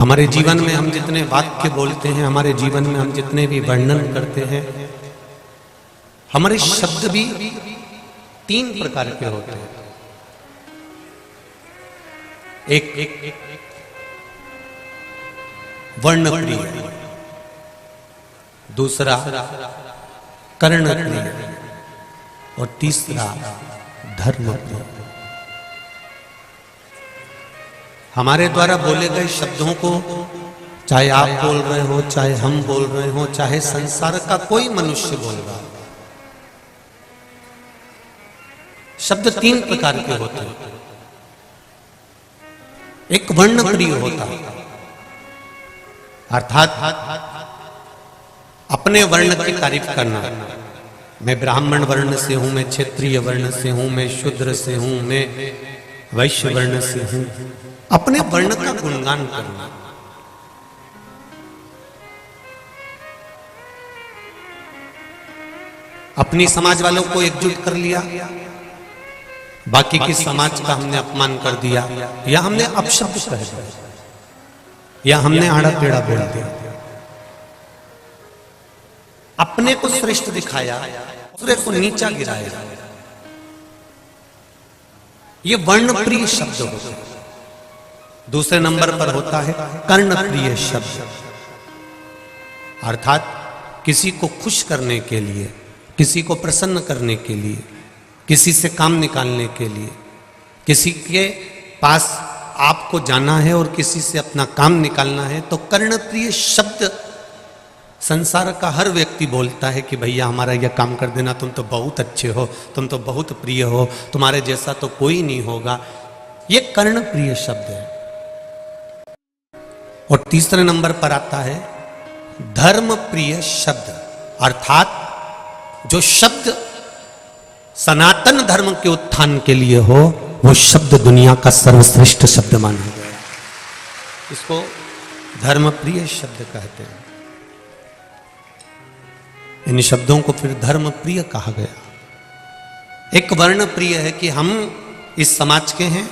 हमारे जीवन में हम जितने वाक्य बोलते हैं, हमारे जीवन में हम जितने भी वर्णन करते हैं, हमारे शब्द भी तीन प्रकार के होते हैं। एक वर्णप्रिय, दूसरा कर्णप्रिय और तीसरा धर्मप्रिय। हमारे द्वारा बोले गए शब्दों को चाहे आप बोल रहे हो, चाहे हम बोल रहे हो, चाहे संसार का कोई मनुष्य बोल रहा हो, शब्द तीन प्रकार के होते हैं। एक वर्णप्रिय होता है, अर्थात अपने वर्ण की तारीफ करना। मैं ब्राह्मण वर्ण से हूं, मैं क्षत्रिय वर्ण से हूं, मैं शूद्र से हूं, मैं वैश्य वर्ण से हूं। अपने वर्ण का गुणगान करना। अपनी समाज वालों को एकजुट कर लिया, बाकी की समाज का हमने अपमान कर दिया, या हमने अपशब्द कह दिया, या हमने आड़ा टेढ़ा बोल दिया। अपने को श्रेष्ठ दिखाया, दूसरे को नीचा गिराया। ये वर्णप्रिय शब्द होते हैं। दूसरे नंबर पर होता है कर्णप्रिय शब्द, अर्थात किसी को खुश करने के लिए, किसी को प्रसन्न करने के लिए, किसी से काम निकालने के लिए, किसी के पास आपको जाना है और किसी से अपना काम निकालना है, तो कर्णप्रिय शब्द संसार का हर व्यक्ति बोलता है कि भैया हमारा यह काम कर देना, तुम तो बहुत अच्छे हो, तुम तो बहुत प्रिय हो, तुम्हारे जैसा तो कोई नहीं होगा। ये कर्णप्रिय शब्द है। और तीसरे नंबर पर आता है धर्मप्रिय शब्द, अर्थात जो शब्द सनातन धर्म के उत्थान के लिए हो, वो शब्द दुनिया का सर्वश्रेष्ठ शब्द माना गया। इसको धर्मप्रिय शब्द कहते हैं। इन शब्दों को फिर धर्मप्रिय कहा गया। एक वर्णप्रिय है कि हम इस समाज के हैं,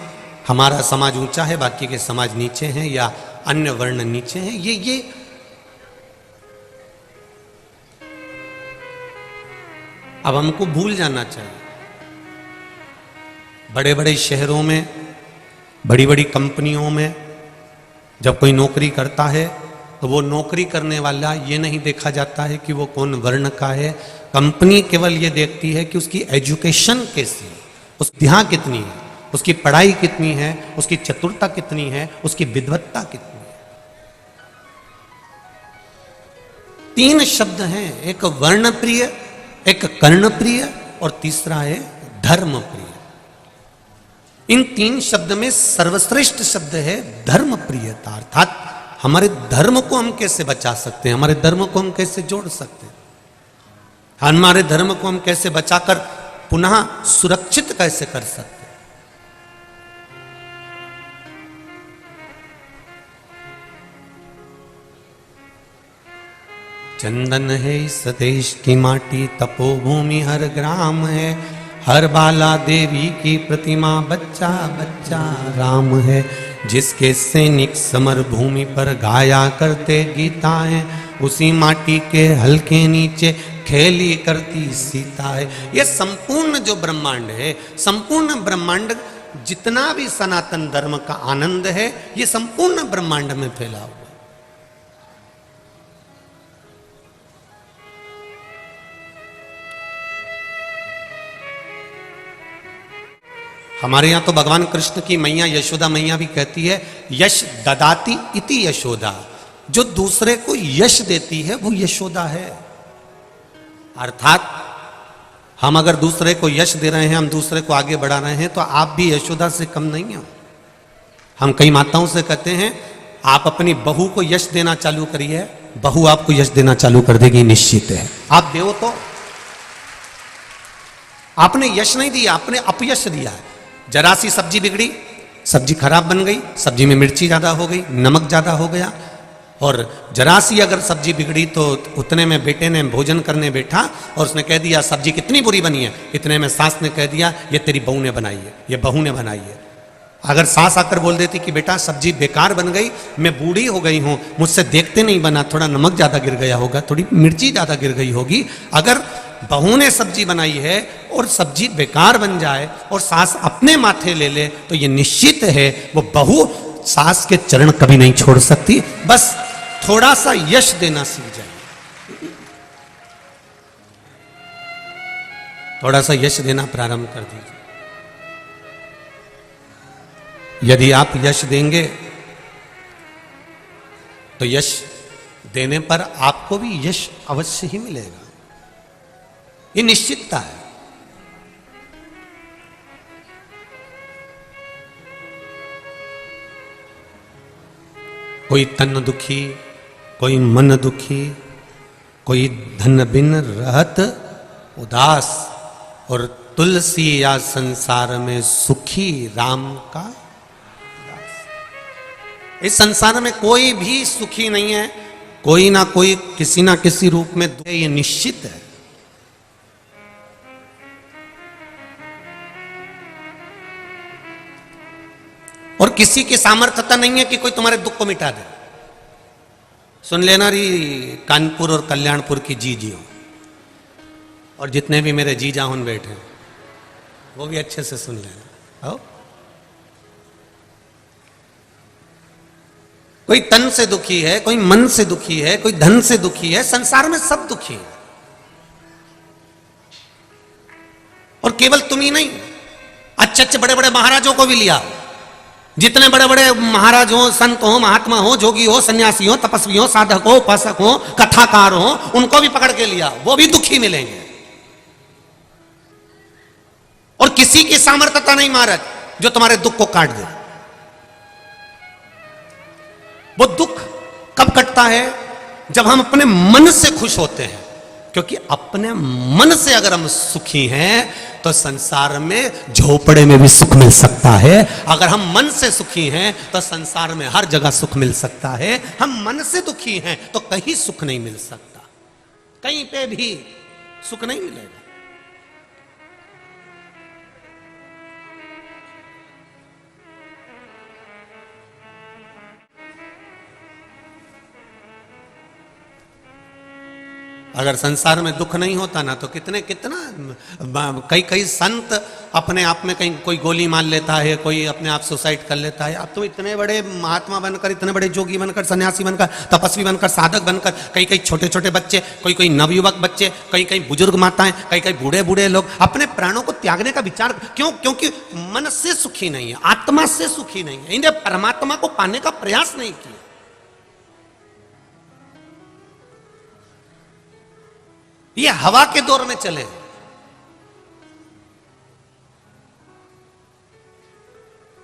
हमारा समाज ऊंचा है, बाकी के समाज नीचे हैं, या अन्य वर्ण नीचे हैं। ये अब हमको भूल जाना चाहिए। बड़े बड़े शहरों में, बड़ी बड़ी कंपनियों में जब कोई नौकरी करता है, तो वो नौकरी करने वाला ये नहीं देखा जाता है कि वो कौन वर्ण का है। कंपनी केवल ये देखती है कि उसकी एजुकेशन कैसी है, उसकी ध्यान कितनी है, उसकी पढ़ाई कितनी है, उसकी चतुरता कितनी है, उसकी विद्वत्ता कितनी है। तीन शब्द हैं, एक वर्णप्रिय, एक कर्णप्रिय और तीसरा है धर्मप्रिय। इन तीन शब्द में सर्वश्रेष्ठ शब्द है धर्मप्रियता, अर्थात हमारे धर्म को हम कैसे बचा सकते हैं, हमारे धर्म को हम कैसे जोड़ सकते हैं, हमारे धर्म को हम कैसे बचाकर पुनः सुरक्षित कैसे कर सकते हैं। चंदन है इस देश की माटी, तपोभूमि हर ग्राम है, हर बाला देवी की प्रतिमा, बच्चा बच्चा राम है। जिसके सैनिक समर भूमि पर गाया करते गीताएं, उसी माटी के हल्के नीचे खेली करती सीता है। यह संपूर्ण जो ब्रह्मांड है, संपूर्ण ब्रह्मांड जितना भी सनातन धर्म का आनंद है, ये संपूर्ण ब्रह्मांड में फैला हुआ। हमारे यहां तो भगवान कृष्ण की मैया यशोदा मैया भी कहती है, यश ददाती इति यशोदा। जो दूसरे को यश देती है वो यशोदा है। अर्थात हम अगर दूसरे को यश दे रहे हैं, हम दूसरे को आगे बढ़ा रहे हैं, तो आप भी यशोदा से कम नहीं हो। हम कई माताओं से कहते हैं, आप अपनी बहू को यश देना चालू करिए, बहू आपको यश देना चालू कर देगी, निश्चित है। आप देव तो आपने यश नहीं दिया, आपने अपयश दिया है। जरा सी सब्जी बिगड़ी, सब्जी खराब बन गई, सब्जी में मिर्ची ज्यादा हो गई, नमक ज्यादा हो गया, और जरा सी अगर सब्जी बिगड़ी तो उतने में बेटे ने भोजन करने बैठा और उसने कह दिया सब्जी कितनी बुरी बनी है। इतने में सास ने कह दिया ये तेरी बहू ने बनाई है, ये बहू ने बनाई है। अगर सास आकर बोल देती कि बेटा सब्जी बेकार बन गई, मैं बूढ़ी हो गई हूं, मुझसे देखते नहीं बना, थोड़ा नमक ज्यादा गिर गया होगा, थोड़ी मिर्ची ज्यादा गिर गई होगी, अगर बहू ने सब्जी बनाई है और सब्जी बेकार बन जाए और सास अपने माथे ले ले, तो ये निश्चित है वो बहू सास के चरण कभी नहीं छोड़ सकती। बस थोड़ा सा यश देना सीख जाए, थोड़ा सा यश देना प्रारंभ कर दीजिए। यदि आप यश देंगे तो यश देने पर आपको भी यश अवश्य ही मिलेगा, ये निश्चितता है। कोई तन दुखी, कोई मन दुखी, कोई धन बिन रहत उदास, और तुलसी या संसार में सुखी राम का दास। इस संसार में कोई भी सुखी नहीं है, कोई ना कोई किसी ना किसी रूप में, ये निश्चित है। और किसी की सामर्थ्यता नहीं है कि कोई तुम्हारे दुख को मिटा दे। सुन लेना री कानपुर और कल्याणपुर की जीजियों, और जितने भी मेरे जीजा हुन बैठे वो भी अच्छे से सुन लेना। आओ, कोई तन से दुखी है, कोई मन से दुखी है, कोई धन से दुखी है, संसार में सब दुखी है। और केवल तुम ही नहीं, अच्छे अच्छे बड़े बड़े महाराजों को भी लिया, जितने बड़े बड़े महाराज हो, संत हो, महात्मा हो, जोगी हो, सन्यासी हो, तपस्वी हो, साधक हो, उपासक हो, कथाकार हो, उनको भी पकड़ के लिया, वो भी दुखी मिलेंगे। और किसी की सामर्थ्यता नहीं महाराज जो तुम्हारे दुख को काट दे। वो दुख कब कटता है? जब हम अपने मन से खुश होते हैं, क्योंकि अपने मन से अगर हम सुखी हैं तो संसार में झोपड़े में भी सुख मिल सकता है। अगर हम मन से सुखी हैं तो संसार में हर जगह सुख मिल सकता है। हम मन से दुखी हैं तो कहीं सुख नहीं मिल सकता, कहीं पे भी सुख नहीं मिलेगा। अगर संसार में दुख नहीं होता ना, तो कितना कई कई संत अपने आप में कहीं कोई गोली मार लेता है, कोई अपने आप सुसाइड कर लेता है। अब तो इतने बड़े महात्मा बनकर, इतने बड़े जोगी बनकर, सन्यासी बनकर, तपस्वी बनकर, साधक बनकर, कई कई छोटे छोटे बच्चे, कोई कोई नवयुवक बच्चे, कई कई बुजुर्ग माताएं, कई कई बूढ़े बूढ़े लोग अपने प्राणों को त्यागने का विचार क्यों? क्योंकि मन से सुखी नहीं है, आत्मा से सुखी नहीं है, इन्हें परमात्मा को पाने का प्रयास नहीं किया। ये हवा के दौर में चले।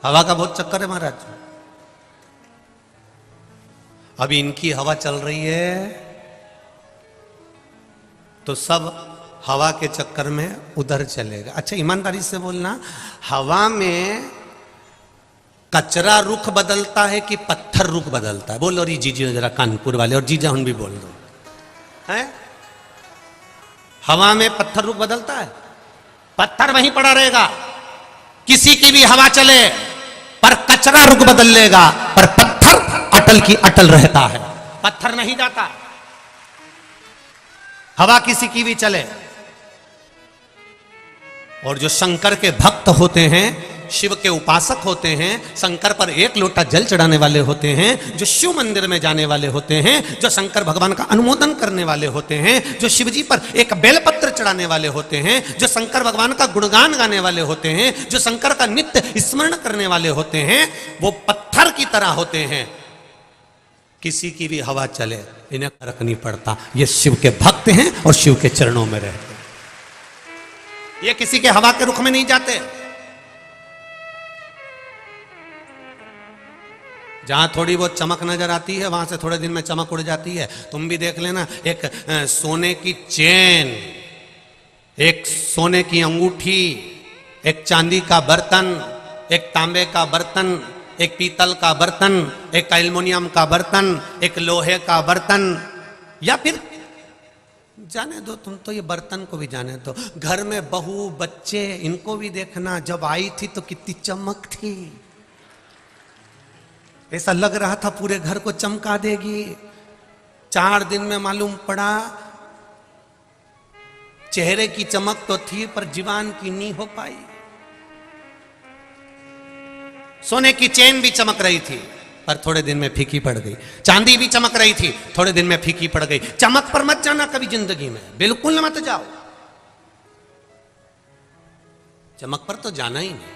हवा का बहुत चक्कर है महाराज। अभी इनकी हवा चल रही है तो सब हवा के चक्कर में उधर चलेगा। अच्छा ईमानदारी से बोलना, हवा में कचरा रुख बदलता है कि पत्थर रुख बदलता है? बोलो री जीजी जरा कानपुर वाले, और जीजा हुन भी बोल दो, है? हवा में पत्थर रुख बदलता है? पत्थर वहीं पड़ा रहेगा, किसी की भी हवा चले पर कचरा रुख बदल लेगा, पर पत्थर अटल की अटल रहता है, पत्थर नहीं जाता। हवा किसी की भी चले। और जो शंकर के भक्त होते हैं, शिव के उपासक होते हैं, शंकर पर एक लोटा जल चढ़ाने वाले होते हैं, जो शिव मंदिर में जाने वाले होते हैं, जो शंकर भगवान का अनुमोदन करने वाले होते हैं, जो शिव जी पर एक बेलपत्र चढ़ाने वाले होते हैं, जो शंकर भगवान का गुणगान गाने वाले होते हैं, जो शंकर का नित्य स्मरण करने वाले होते हैं, वो पत्थर की तरह होते हैं। किसी की भी हवा चले इन्हें फर्क नहीं पड़ता, ये शिव के भक्त हैं और शिव के चरणों में रहते हैं। ये किसी के हवा के रुख में नहीं जाते। जहां थोड़ी बहुत चमक नजर आती है वहां से थोड़े दिन में चमक उड़ जाती है। तुम भी देख लेना, एक सोने की चेन, एक सोने की अंगूठी, एक चांदी का बर्तन, एक तांबे का बर्तन, एक पीतल का बर्तन, एक एल्युमिनियम का बर्तन, एक लोहे का बर्तन, या फिर जाने दो, तुम तो ये बर्तन को भी जाने दो, घर में बहू बच्चे, इनको भी देखना, जब आई थी तो कितनी चमक थी, ऐसा लग रहा था पूरे घर को चमका देगी। 4 दिन में मालूम पड़ा चेहरे की चमक तो थी पर जीवान की नहीं हो पाई। सोने की चेन भी चमक रही थी पर थोड़े दिन में फीकी पड़ गई। चांदी भी चमक रही थी, थोड़े दिन में फीकी पड़ गई। चमक पर मत जाना कभी जिंदगी में, बिल्कुल मत जाओ। चमक पर तो जाना ही नहीं।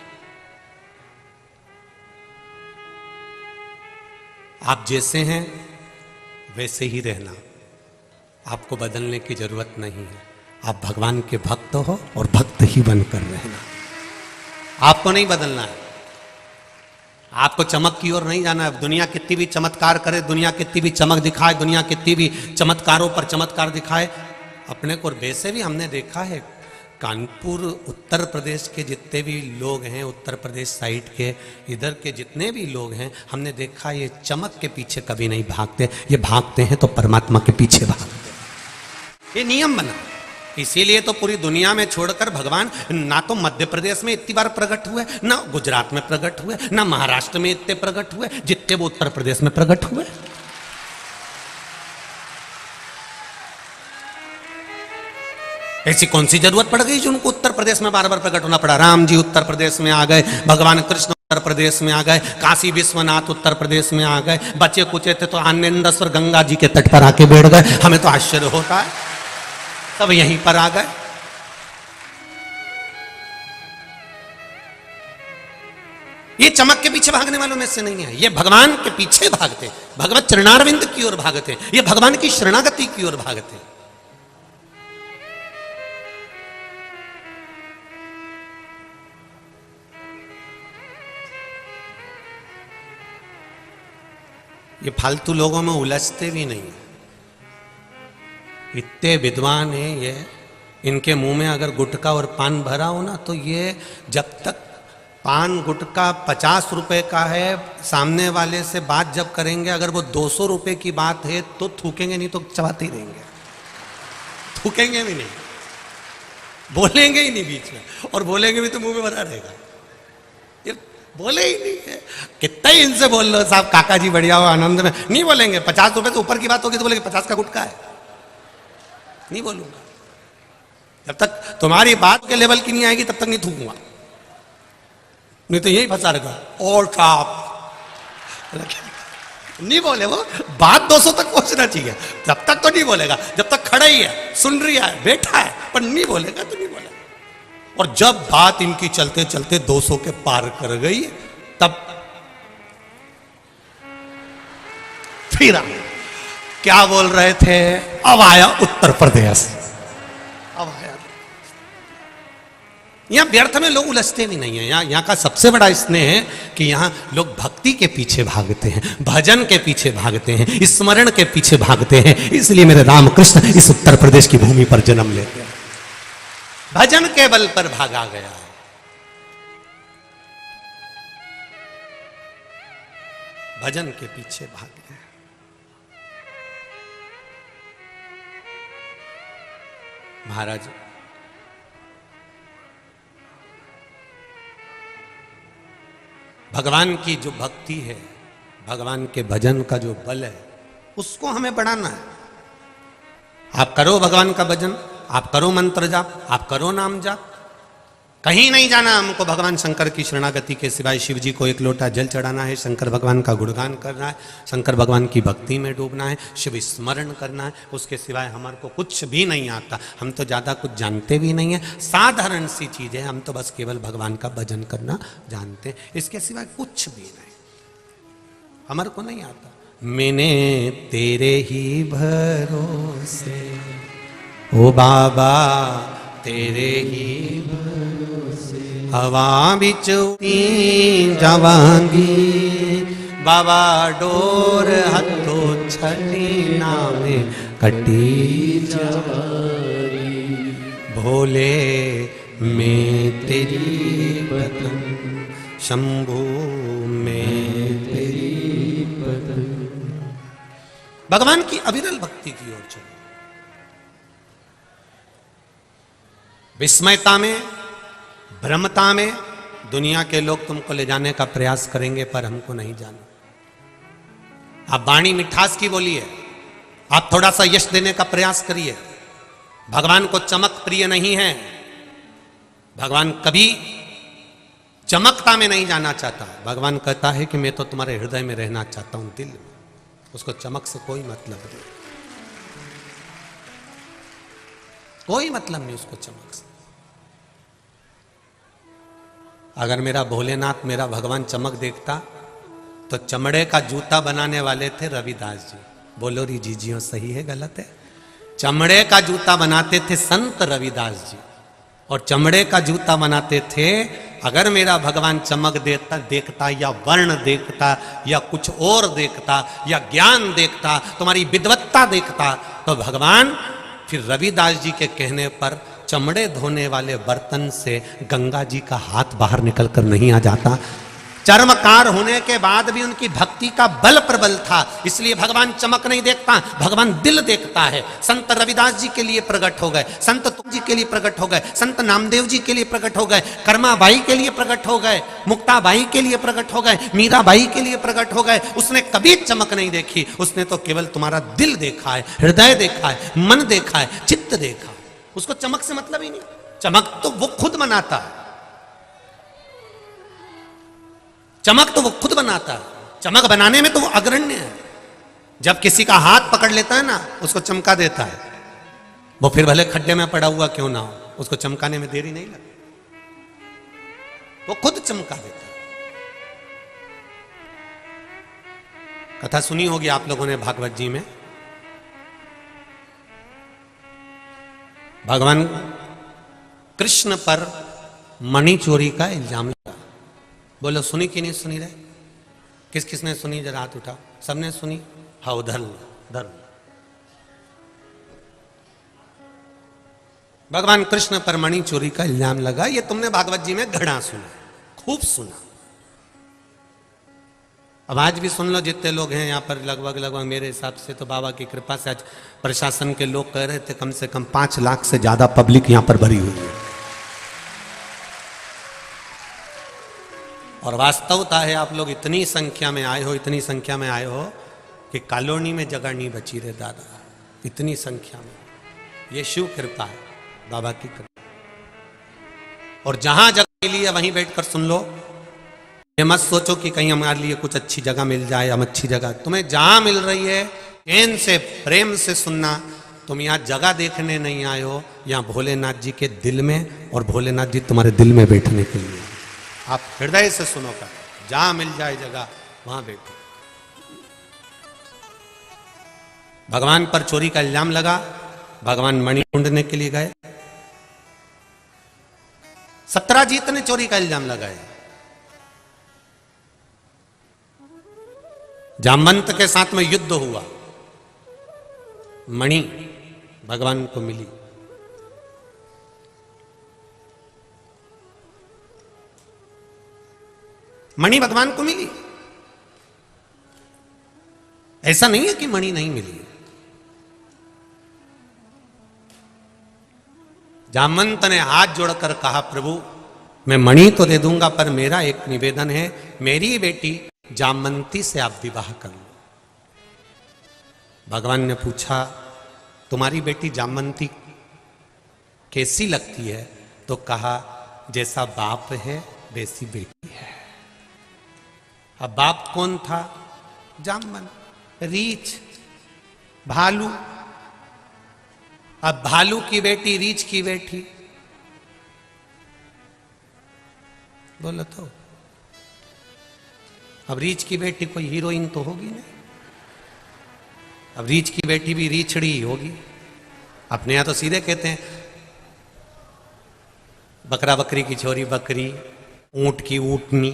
आप जैसे हैं वैसे ही रहना, आपको बदलने की जरूरत नहीं है। आप भगवान के भक्त हो और भक्त ही बनकर रहना। आपको नहीं बदलना है, आपको चमक की ओर नहीं जाना है। दुनिया कितनी भी चमत्कार करे, दुनिया कितनी भी चमक दिखाए, दुनिया कितनी भी चमत्कारों पर चमत्कार दिखाए, अपने को वैसे भी हमने देखा है कानपुर उत्तर प्रदेश के जितने भी लोग हैं, उत्तर प्रदेश साइड के इधर के जितने भी लोग हैं, हमने देखा ये चमक के पीछे कभी नहीं भागते। ये भागते हैं तो परमात्मा के पीछे भागते। ये नियम बना, इसीलिए तो पूरी दुनिया में छोड़कर भगवान ना तो मध्य प्रदेश में इतनी बार प्रकट हुए, ना गुजरात में प्रकट हुए, ना महाराष्ट्र में इतने प्रकट हुए जितने वो उत्तर प्रदेश में प्रकट हुए। ऐसी कौन सी जरूरत पड़ गई जो उनको उत्तर प्रदेश में बार बार प्रकट होना पड़ा। राम जी उत्तर प्रदेश में आ गए, भगवान कृष्ण उत्तर प्रदेश में आ गए, काशी विश्वनाथ उत्तर प्रदेश में आ गए, बचे कुचे थे तो आनंदेश्वर गंगा जी के तट पर आके बैठ गए। हमें तो आश्चर्य होता है, सब यहीं पर आ गए। ये चमक के पीछे भागने वालों में से नहीं है, ये भगवान के पीछे भागते, भगवत चरणारविंद की ओर भागते, ये भगवान की शरणागति की ओर भागते। ये फालतू लोगों में उलझते भी नहीं, इतने विद्वान हैं ये। इनके मुंह में अगर गुटखा और पान भरा हो ना, तो ये जब तक पान गुटखा 50 रुपए का है, सामने वाले से बात जब करेंगे अगर वो 200 रुपए की बात है तो थूकेंगे नहीं तो चबाते ही रहेंगे, थूकेंगे भी नहीं, बोलेंगे ही नहीं बीच में, और बोलेंगे भी तो मुंह में भरा रहेगा। ये बोले ही नहीं है। कितना ही इनसे बोल लो साहब काका जी बढ़िया हो आनंद में, नहीं बोलेंगे। 50 रुपए से ऊपर की बात होगी तो बोलेंगे 50 का गुटखा है, नहीं बोलूंगा। जब तक तुम्हारी बात के लेवल की नहीं आएगी तब तक नहीं थूकूंगा, नहीं तो यही फंसा रहेगा। और साहब नहीं बोले, वो बात 200 तक पहुंचना चाहिए, जब तक तो नहीं बोलेगा। जब तक खड़ा ही है, सुन रहा है, बैठा है, पर नहीं बोलेगा तो नहीं बोलेगा। और जब बात इनकी चलते चलते 200 के पार कर गई तब फिर क्या बोल रहे थे, अब आया उत्तर प्रदेश, अब आया। यहां व्यर्थ में लोग उलझते भी नहीं है। यहाँ का सबसे बड़ा स्नेह है कि यहाँ लोग भक्ति के पीछे भागते हैं, भजन के पीछे भागते हैं, स्मरण के पीछे भागते हैं। इसलिए मेरे रामकृष्ण इस उत्तर प्रदेश की भूमि पर जन्म लेते हैं, भजन के बल पर भागा गया। भजन के पीछे भाग गए। महाराज भगवान की जो भक्ति है, भगवान के भजन का जो बल है, उसको हमें बढ़ाना है। आप करो भगवान का भजन, आप करो मंत्र जाप, आप करो नाम जाप, कहीं नहीं जाना हमको। भगवान शंकर की शरणागति के सिवाय शिव जी को एक लोटा जल चढ़ाना है, शंकर भगवान का गुणगान करना है, शंकर भगवान की भक्ति में डूबना है, शिव स्मरण करना है। उसके सिवाय हमारे को कुछ भी नहीं आता। हम तो ज़्यादा कुछ जानते भी नहीं है, साधारण सी चीज़ है। हम तो बस केवल भगवान का भजन करना जानते हैं, इसके सिवाय कुछ भी नहीं हमारे को नहीं आता। मैंने तेरे ही भरोसे ओ बाबा, तेरे ही हवा बिच जावांगी बाबा, डोर हथो छठी नामे कटी जावांगी। भोले मैं तेरी बदन, शंभू मैं तेरी बदन। भगवान की अविरल भक्ति की ओर चलो। विस्मयता में, भ्रमता में दुनिया के लोग तुमको ले जाने का प्रयास करेंगे, पर हमको नहीं जाना। आप वाणी मिठास की बोलिए, आप थोड़ा सा यश देने का प्रयास करिए। भगवान को चमक प्रिय नहीं है। भगवान कभी चमकता में नहीं जाना चाहता। भगवान कहता है कि मैं तो तुम्हारे हृदय में रहना चाहता हूं, दिल में। उसको चमक से कोई मतलब नहीं, कोई मतलब नहीं उसको चमक से। अगर मेरा भोलेनाथ, मेरा भगवान चमक देखता तो चमड़े का जूता बनाने वाले थे रविदास जी। बोलो री जीजियो, सही है गलत है? चमड़े का जूता बनाते थे संत रविदास जी, और चमड़े का जूता बनाते थे। अगर मेरा भगवान चमक देखता या वर्ण देखता या कुछ और देखता या ज्ञान देखता, तुम्हारी विद्वत्ता देखता, तो भगवान फिर रविदास जी के कहने पर चमड़े धोने वाले बर्तन से गंगा जी का हाथ बाहर निकलकर नहीं आ जाता। चर्मकार होने के बाद भी उनकी भक्ति का बल प्रबल था, इसलिए भगवान चमक नहीं देखता, भगवान दिल देखता है। संत रविदास जी के लिए प्रकट हो गए, संत तुलसी जी के लिए प्रकट हो गए, संत नामदेव जी के लिए प्रकट हो गए, कर्माबाई के लिए प्रकट हो गए, मुक्ताबाई के लिए प्रकट हो गए, मीराबाई के लिए प्रकट हो गए। उसने कभी चमक नहीं देखी, उसने तो केवल तुम्हारा दिल देखा है, हृदय देखा है, मन देखा है, चित्त देखा है। उसको चमक से मतलब ही नहीं। चमक तो वो खुद बनाता है, चमक तो वो खुद बनाता है। चमक बनाने में तो वो अग्रण्य है। जब किसी का हाथ पकड़ लेता है ना, उसको चमका देता है, वो फिर भले खड्डे में पड़ा हुआ क्यों ना हो, उसको चमकाने में देरी नहीं लगती, वो खुद चमका देता है। कथा सुनी होगी आप लोगों ने भागवत जी में। भगवान कृष्ण पर मणि चोरी का इल्जाम लगा। बोलो सुनी कि नहीं सुनी रहे? किस किसने सुनी? जरा हाथ उठाओ। सबने सुनी? हाँ, उधर धर्म। भगवान कृष्ण पर मणि चोरी का इल्जाम लगा। ये तुमने भागवत जी में घड़ा सुना, खूब सुना। अब आज भी सुन लो, जितने लोग हैं यहाँ पर, लगभग मेरे हिसाब से तो बाबा की कृपा से आज प्रशासन के लोग कह रहे थे कम से कम 5 लाख से ज्यादा पब्लिक यहाँ पर भरी हुई है। और वास्तवता है, आप लोग इतनी संख्या में आए हो, इतनी संख्या में आए हो कि कॉलोनी में जगह नहीं बची रे दादा, इतनी संख्या में। ये शिव कृपा है, बाबा की कृपा। और जहां जगह मिली है वहीं बैठकर सुन लो। ये मत सोचो कि कहीं हमारे लिए कुछ अच्छी जगह मिल जाए, हम अच्छी जगह। तुम्हें जहां मिल रही है चैन से, प्रेम से सुनना। तुम यहाँ जगह देखने नहीं आए हो, यहाँ भोलेनाथ जी के दिल में, और भोलेनाथ जी तुम्हारे दिल में बैठने के लिए। आप हृदय से सुनो कर, जहां मिल जाए जगह वहां बैठो। भगवान पर चोरी का इल्जाम लगा, भगवान मणि ढूंढने के लिए गए। सत्यजीत ने चोरी का इल्जाम लगाया। जामवंत के साथ में युद्ध हुआ, मणि भगवान को मिली। मणि भगवान को मिली। ऐसा नहीं है कि मणि नहीं मिली। जामवंत ने हाथ जोड़कर कहा, प्रभु मैं मणि तो दे दूंगा, पर मेरा एक निवेदन है, मेरी बेटी जामवंती से आप विवाह कर लो। भगवान ने पूछा, तुम्हारी बेटी जामवंती कैसी लगती है? तो कहा, जैसा बाप है वैसी बेटी है। अब बाप कौन था? जामवंत, रीछ, भालू। अब भालू की बेटी रीछ की बेटी, बोलो तो। अब रीछ की बेटी कोई हीरोइन तो होगी नहीं। अब रीछ की बेटी भी रीछड़ी ही होगी। अपने यहां तो सीधे कहते हैं, बकरा बकरी की छोरी बकरी, ऊंट की ऊंटनी।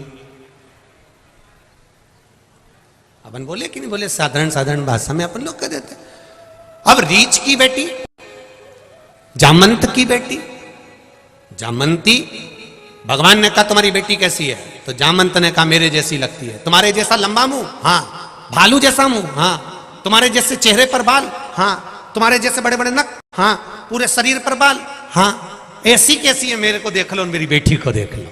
अपन बोले कि नहीं बोले? साधारण साधारण भाषा में अपन लोग कह देते। अब रीछ की बेटी, जामवंत की बेटी, जामवंती। भगवान ने कहा तुम्हारी बेटी कैसी है? तो जामवंत ने कहा मेरे जैसी लगती है। तुम्हारे जैसा लंबा मुंह? हाँ। भालू जैसा मुंह? हाँ। तुम्हारे जैसे चेहरे पर बाल? हाँ। तुम्हारे जैसे बड़े बड़े नख? हाँ। पूरे शरीर पर बाल? हाँ। ऐसी कैसी है? मेरे को देख लो, मेरी बेटी को देख लो।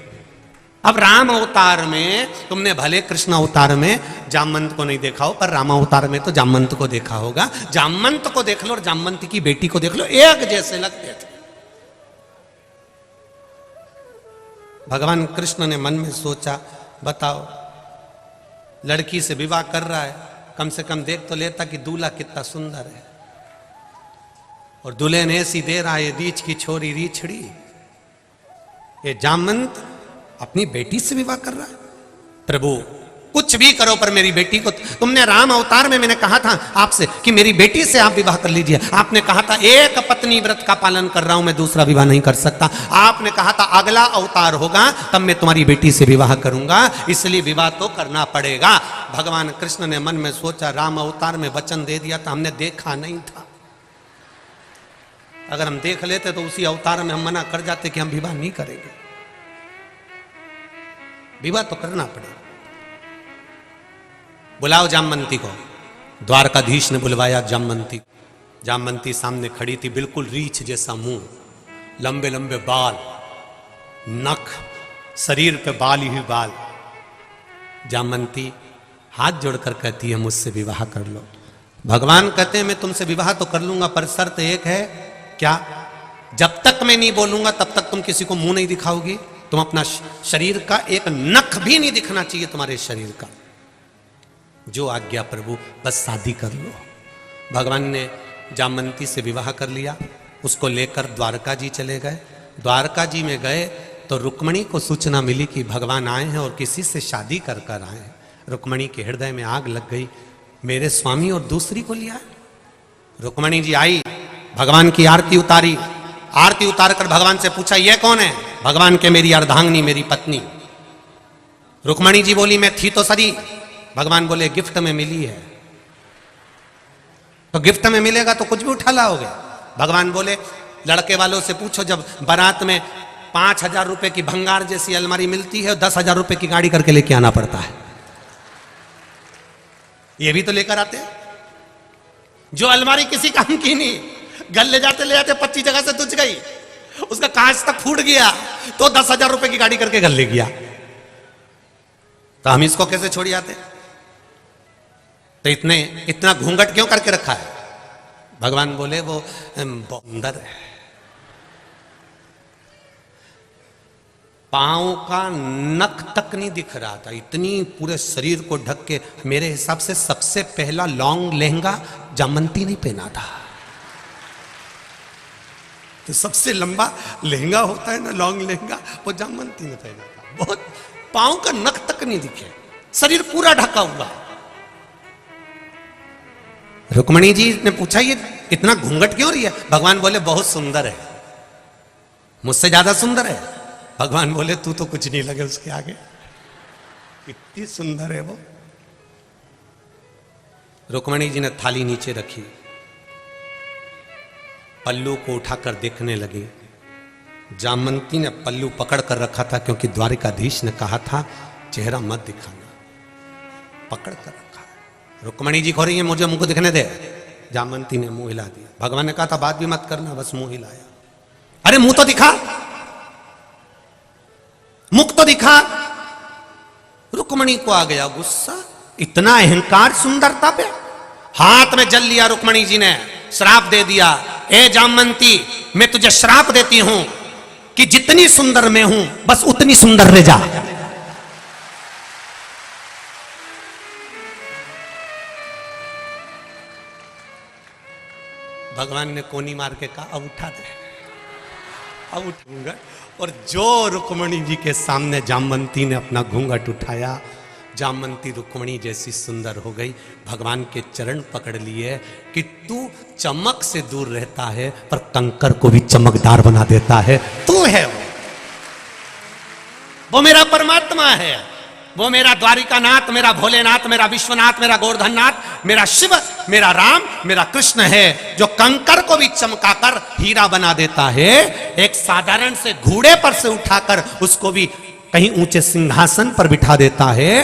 अब राम अवतार में तुमने भले कृष्ण अवतार में जामवंत को नहीं देखा हो, पर राम अवतार में तो जामवंत को देखा होगा। जामवंत को देख लो और जामवंत की बेटी को देख लो, एक जैसे लगते थे। भगवान कृष्ण ने मन में सोचा, बताओ लड़की से विवाह कर रहा है, कम से कम देख तो लेता कि दूल्हा कितना सुंदर है, और दुल्हन ऐसी दे रहा है, रीछ की छोरी रीछड़ी। ये जामवंत अपनी बेटी से विवाह कर रहा है। प्रभु कुछ भी करो पर मेरी बेटी को, तुमने राम अवतार में मैंने कहा था आपसे कि मेरी बेटी से आप विवाह कर लीजिए। आपने कहा था एक पत्नी व्रत का पालन कर रहा हूं मैं, दूसरा विवाह नहीं कर सकता। आपने कहा था अगला अवतार होगा तब मैं तुम्हारी बेटी से विवाह करूंगा, इसलिए विवाह तो करना पड़ेगा। भगवान कृष्ण ने मन में सोचा, राम अवतार में वचन दे दिया था, हमने देखा नहीं था। अगर हम देख लेते तो उसी अवतार में हम मना कर जाते कि हम विवाह नहीं करेंगे। विवाह तो करना पड़ेगा। बुलाओ जामवंती को। द्वारकाधीश ने बुलवाया जामवंती। जामवंती सामने खड़ी थी, बिल्कुल रीछ जैसा मुंह, लंबे लंबे बाल, नख, शरीर पे बाल ही बाल। जामवंती हाथ जोड़कर कहती है, मुझसे विवाह कर लो। भगवान कहते हैं मैं तुमसे विवाह तो कर लूंगा, पर शर्त एक है। क्या? जब तक मैं नहीं बोलूंगा तब तक तुम किसी को मुंह नहीं दिखाओगी। तुम अपना शरीर का एक नख भी नहीं दिखना चाहिए तुम्हारे शरीर का। जो आज्ञा प्रभु, बस शादी कर लो। भगवान ने जामवंती से विवाह कर लिया। उसको लेकर द्वारका जी चले गए। द्वारका जी में गए तो रुक्मणी को सूचना मिली कि भगवान आए हैं और किसी से शादी कर कर आए हैं। रुक्मणी के हृदय में आग लग गई, मेरे स्वामी और दूसरी को लिया। रुक्मणी जी आई, भगवान की आरती उतारी। आरती उतार कर भगवान से पूछा, ये कौन है? भगवान के मेरी अर्धांगिनी, मेरी पत्नी। रुक्मणी जी बोली, मैं थी तो सरी। भगवान बोले गिफ्ट में मिली है। तो गिफ्ट में मिलेगा तो कुछ भी उठा लाओगे। भगवान बोले लड़के वालों से पूछो, जब बारात में 5,000 रुपए की भंगार जैसी अलमारी मिलती है, 10,000 रुपए की गाड़ी करके लेके आना पड़ता है। ये भी तो लेकर आते हैं। जो अलमारी किसी काम की नहीं, घर ले जाते 25 जगह से तुझ गई, उसका कांच तक फूट गया तो 10,000 रुपए की गाड़ी करके घर ले गया। तो हम इसको कैसे छोड़ जाते? तो इतना घूंघट क्यों करके रखा है? भगवान बोले वो बंदर है। पांव का नख तक नहीं दिख रहा था, इतनी पूरे शरीर को ढक के। मेरे हिसाब से सबसे पहला लॉन्ग लहंगा जामवंती ने पहना था। तो सबसे लंबा लहंगा होता है ना, लॉन्ग लहंगा, वो जामवंती ने पहना था। बहुत पांव का नख तक नहीं दिखे, शरीर पूरा ढका हुआ। रुक्मणी जी ने पूछा, ये इतना घूंघट क्यों रही है? भगवान बोले बहुत सुंदर है, मुझसे ज्यादा सुंदर है। भगवान बोले तू तो कुछ नहीं लगे उसके आगे, इतनी सुंदर है वो। रुक्मणी जी ने थाली नीचे रखी, पल्लू को उठाकर देखने लगी। जामवंती ने पल्लू पकड़ कर रखा था, क्योंकि द्वारिकाधीश ने कहा था चेहरा मत दिखाना। पकड़ कर रखा है। रुक्मणी जी खो रही है, मुझे मुंह को दिखने दे। जामवंती ने मुंह हिला दिया। भगवान ने कहा था बात भी मत करना, बस मुंह हिलाया। अरे मुंह तो दिखा, मुख तो दिखा। रुक्मणी को आ गया गुस्सा, इतना अहंकार सुंदरता पे। हाथ में जल लिया रुक्मणी जी ने, श्राप दे दिया, ए जामवंती मैं तुझे श्राप देती हूं कि जितनी सुंदर मैं हूं बस उतनी सुंदर रह जा। भगवान ने कोनी मार के कहा अब उठा दे, अब उठूंगा। और जो रुक्मणी जी के सामने जामवंती ने अपना घूंघट उठाया, जामवंती रुक्मणी जैसी सुंदर हो गई। भगवान के चरण पकड़ लिए कि तू चमक से दूर रहता है पर कंकर को भी चमकदार बना देता है। तू है वो मेरा परमात्मा है, वो मेरा द्वारिकानाथ, मेरा भोलेनाथ, मेरा विश्वनाथ, मेरा गोवर्धननाथ, मेरा शिव, मेरा राम, मेरा कृष्ण है, जो कंकर को भी चमकाकर हीरा बना देता है। एक साधारण से घोड़े पर से उठाकर उसको भी कहीं ऊंचे सिंहासन पर बिठा देता है।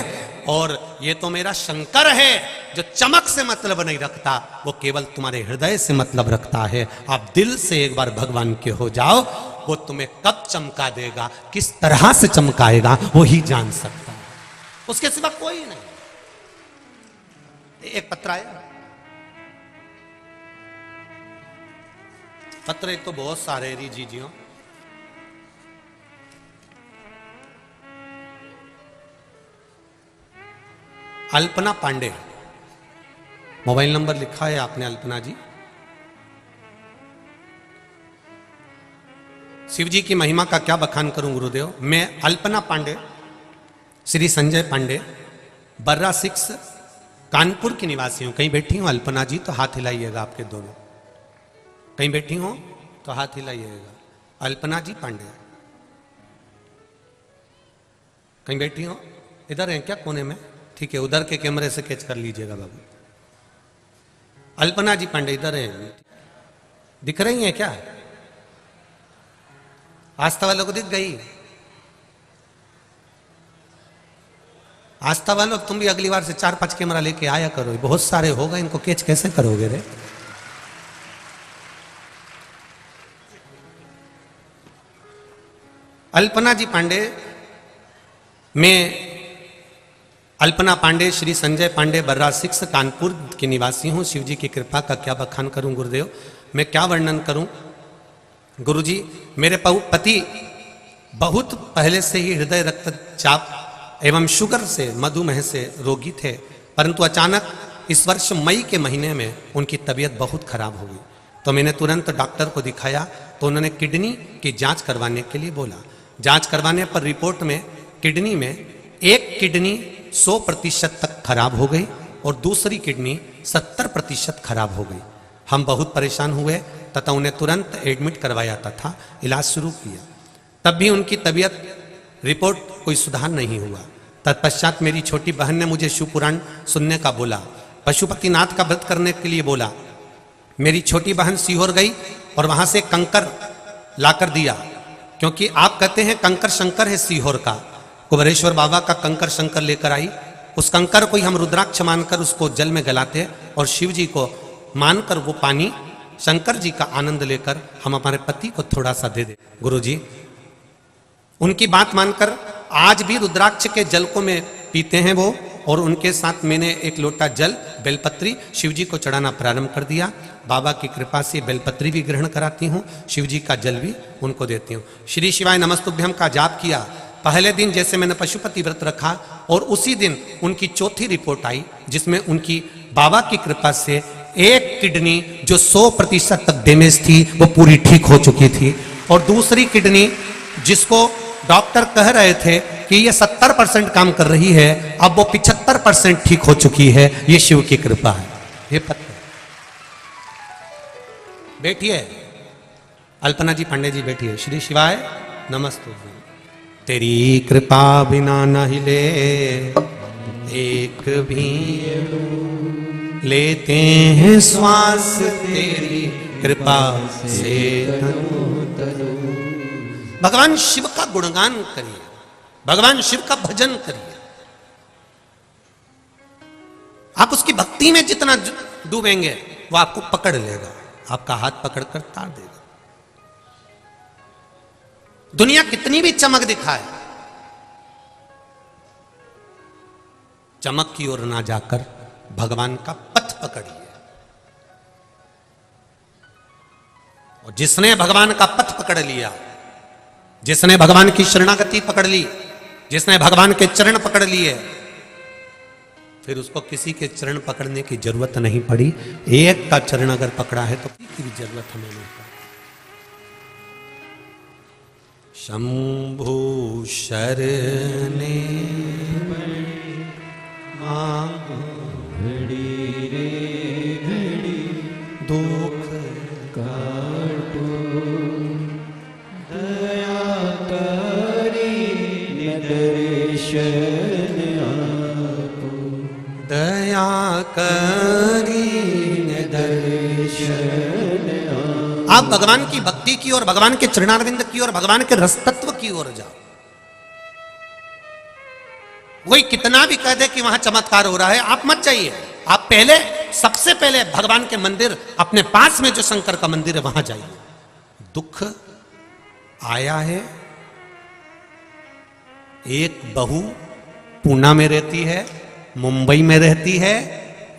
और ये तो मेरा शंकर है, जो चमक से मतलब नहीं रखता, वो केवल तुम्हारे हृदय से मतलब रखता है। आप दिल से एक बार भगवान के हो जाओ, वो तुम्हें कब चमका देगा, किस तरह से चमकाएगा, वो ही जान सकता है, उसके सिवा कोई नहीं। एक पत्र आया, पत्र एक तो बहुत सारे regio. Alpana Pandey, mobile number लिखा है आपने अल्पना जी। शिव जी की महिमा का क्या बखान करूं गुरुदेव। मैं अल्पना पांडे, श्री संजय पांडे, बर्रा 6 कानपुर की निवासी हूं। कहीं बैठी हूं अल्पना जी तो हाथ हिलाइएगा, आपके दोनों कहीं बैठी हो तो हाथ हिलाइएगा। अल्पना जी पांडे कहीं बैठी हो, इधर हैं क्या कोने में? ठीक है, उधर के कैमरे से कैच कर लीजिएगा बाबू। अल्पना जी पांडे इधर हैं, दिख रही हैं क्या? आस्था वालों को दिख गई? आस्था वालों तुम भी अगली बार से 4-5 कैमरा लेके आया करो, बहुत सारे हो गए, इनको कैच कैसे करोगे रे? अल्पना जी पांडे, मैं अल्पना पांडे, श्री संजय पांडे, बर्रा 6 कानपुर के निवासी हूं। शिव जी की कृपा का क्या बखान करूं गुरुदेव, मैं क्या वर्णन करूं गुरुजी। मेरे पति बहुत पहले से ही हृदय रक्तचाप एवं शुगर से, मधुमेह से रोगी थे, परंतु अचानक इस वर्ष मई के महीने में उनकी तबीयत बहुत खराब हो गई। तो मैंने तुरंत डॉक्टर को दिखाया, तो उन्होंने किडनी की जांच करवाने के लिए बोला। जांच करवाने पर रिपोर्ट में किडनी में एक किडनी 100% तक खराब हो गई और दूसरी किडनी 70% खराब हो गई। हम बहुत परेशान हुए तथा उन्हें तुरंत एडमिट करवाया तथा इलाज शुरू किया। तब भी उनकी तबीयत रिपोर्ट कोई सुधार नहीं हुआ। तत्पश्चात मेरी छोटी बहन ने मुझे शिव पुराण सुनने का बोला, पशुपतिनाथ का व्रत करने के लिए बोला। मेरी छोटी बहन सीहोर गई और वहां से कंकर लाकर दिया, क्योंकि आप कहते हैं कंकर शंकर है सीहोर का। कुबेरेश्वर बाबा का कंकर शंकर लेकर आई। उस कंकर को ही हम रुद्राक्ष मानकर उसको जल में गलाते और शिव जी को मानकर वो पानी शंकर जी का आनंद लेकर हम हमारे पति को थोड़ा सा दे दे। गुरु जी उनकी बात मानकर आज भी रुद्राक्ष के जल को मैं पीते हैं वो, और उनके साथ मैंने एक लोटा जल बेलपत्री शिव जी को चढ़ाना प्रारंभ कर दिया। बाबा की कृपा से बेलपत्री भी ग्रहण कराती हूँ, शिव जी का जल भी उनको देती हूँ। श्री शिवाय नमस्तुभ्यम का जाप किया। पहले दिन जैसे मैंने पशुपति व्रत रखा और उसी दिन उनकी चौथी रिपोर्ट आई, जिसमें उनकी बाबा की कृपा से एक किडनी जो 100% तक डैमेज थी वो पूरी ठीक हो चुकी थी, और दूसरी किडनी जिसको डॉक्टर कह रहे थे कि ये 70% काम कर रही है, अब वो 75% ठीक हो चुकी है। ये शिव की कृपा है। ये पत्र बैठिए, अल्पना जी पांडे जी बैठिए। श्री शिवाय नमस्ते। तेरी कृपा बिना न हिले एक भी, लेते हैं श्वास तेरी कृपा से। भगवान शिव का गुणगान करिए, भगवान शिव का भजन करिए। आप उसकी भक्ति में जितना डूबेंगे वो आपको पकड़ लेगा, आपका हाथ पकड़कर तार देगा। दुनिया कितनी भी चमक दिखाए, चमक की ओर ना जाकर भगवान का पथ पकड़िए। और जिसने भगवान का पथ पकड़ लिया, जिसने भगवान की शरणागति पकड़ ली, जिसने भगवान के चरण पकड़ लिए, फिर उसको किसी के चरण पकड़ने की जरूरत नहीं पड़ी। एक का चरण अगर पकड़ा है तो किसी की भी जरूरत हमें नहीं पड़ी। शंभु शरणे घड़ी रे घड़ी दुख काटो, दया करी दर्शन आपो, दया करी दर्शन। आप भगवान की भक्ति की और भगवान के चरणारविंद की और भगवान के रसतत्व की ओर जाओ। कोई कितना भी कह दे कि वहां चमत्कार हो रहा है, आप मत जाइए, आप पहले, सबसे पहले भगवान के मंदिर, अपने पास में जो शंकर का मंदिर है वहां जाइए। दुख आया है, एक बहू पूना में रहती है, मुंबई में रहती है,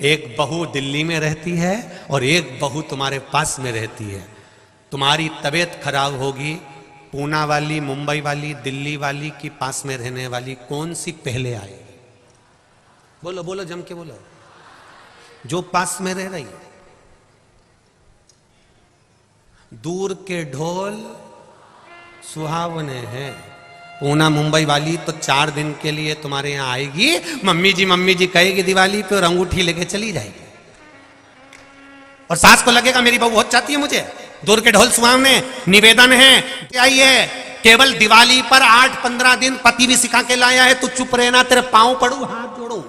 एक बहू दिल्ली में रहती है और एक बहू तुम्हारे पास में रहती है। तुम्हारी तबीयत खराब होगी, पूना वाली, मुंबई वाली, दिल्ली वाली की पास में रहने वाली कौन सी पहले आएगी? बोलो बोलो, जम के बोलो। जो पास में रह रही है। दूर के ढोल सुहावने हैं। पूना मुंबई वाली तो 4 दिन के लिए तुम्हारे यहां आएगी, मम्मी जी कहेगी दिवाली पे, और अंगूठी लेके चली जाएगी। और सास को लगेगा मेरी बहू बहुत चाहती है मुझे। दूर के ढोल सुहावने, निवेदन है, आइए, केवल दिवाली पर 8-15 दिन पति भी सिखा के लाया है, तू चुप रहना, तेरे पांव पड़ू, हाथ जोड़ू।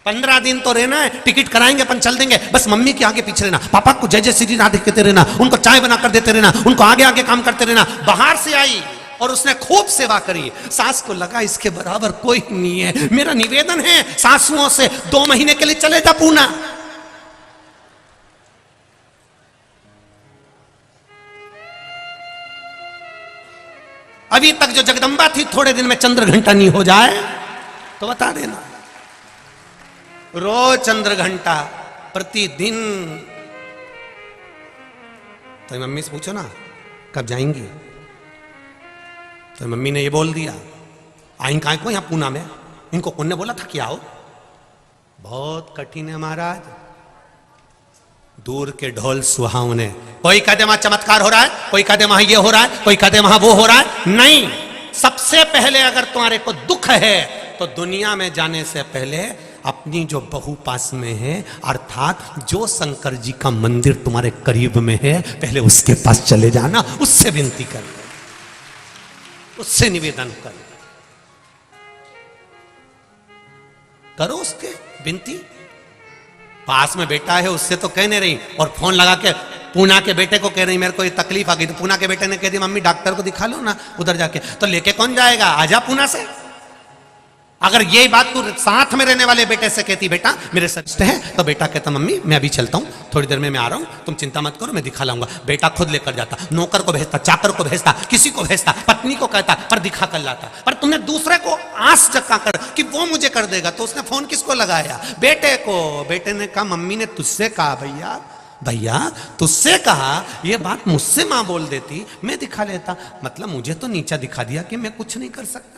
15 दिन तो रहना है, टिकट कराएंगे, अपन चल देंगे, बस मम्मी के आगे पीछे रहना, पापा को जय जय श्री राधे कहते रहना, उनको चाय बना कर देते रहना, उनको आगे आगे काम करते रहना। बाहर से आई और उसने खूब सेवा करी। सास को लगा इसके बराबर कोई नहीं है, मेरा निवेदन है सासुओं से 2 महीने के लिए चले जा पूना। अभी तक जो जगदंबा थी, थोड़े दिन में चंद्र घंटा नहीं हो जाए तो बता देना। रोज चंद्र घंटा प्रतिदिन। तो मम्मी से पूछो ना कब जाएंगी, तो मम्मी ने ये बोल दिया, आएंगे कहाँ को यहाँ पूना में, इनको कौन ने बोला था कि आओ। बहुत कठिन है महाराज, दूर के ढोल सुहावने। कोई कहते वहां चमत्कार हो रहा है, कोई कहते वहां ये हो रहा है, कोई कहते वहां वो हो रहा है। नहीं, सबसे पहले अगर तुम्हारे को दुख है तो दुनिया में जाने से पहले अपनी जो बहू पास में है, अर्थात जो शंकर जी का मंदिर तुम्हारे करीब में है, पहले उसके पास चले जाना, उससे विनती कर, उससे निवेदन करो, उसके विनती। पास में बेटा है उससे तो कहने रही, और फोन लगा के पूना के बेटे को कह रही मेरे को ये तकलीफ आ गई, तो पूना के बेटे ने कह दी मम्मी डॉक्टर को दिखा लो ना उधर जाके। तो लेके कौन जाएगा, आजा पूना से। अगर यही बात तू साथ में रहने वाले बेटे से कहती बेटा मेरे सच है, तो बेटा कहता मम्मी मैं अभी चलता हूं, थोड़ी देर में मैं आ रहा हूं, तुम चिंता मत करो, मैं दिखा लाऊंगा। बेटा खुद लेकर जाता, नौकर को भेजता, चाकर को भेजता, किसी को भेजता, पत्नी को कहता, पर दिखा कर लाता। पर तुमने दूसरे को आस जगा कर कि वो मुझे कर देगा, तो उसने फोन किसको लगाया, बेटे को। बेटे ने कहा मम्मी ने तुझसे कहा भैया तुझसे कहा, ये बात मुझसे मां बोल देती मैं दिखा लेता। मतलब मुझे तो नीचा दिखा दिया कि मैं कुछ नहीं कर सकता।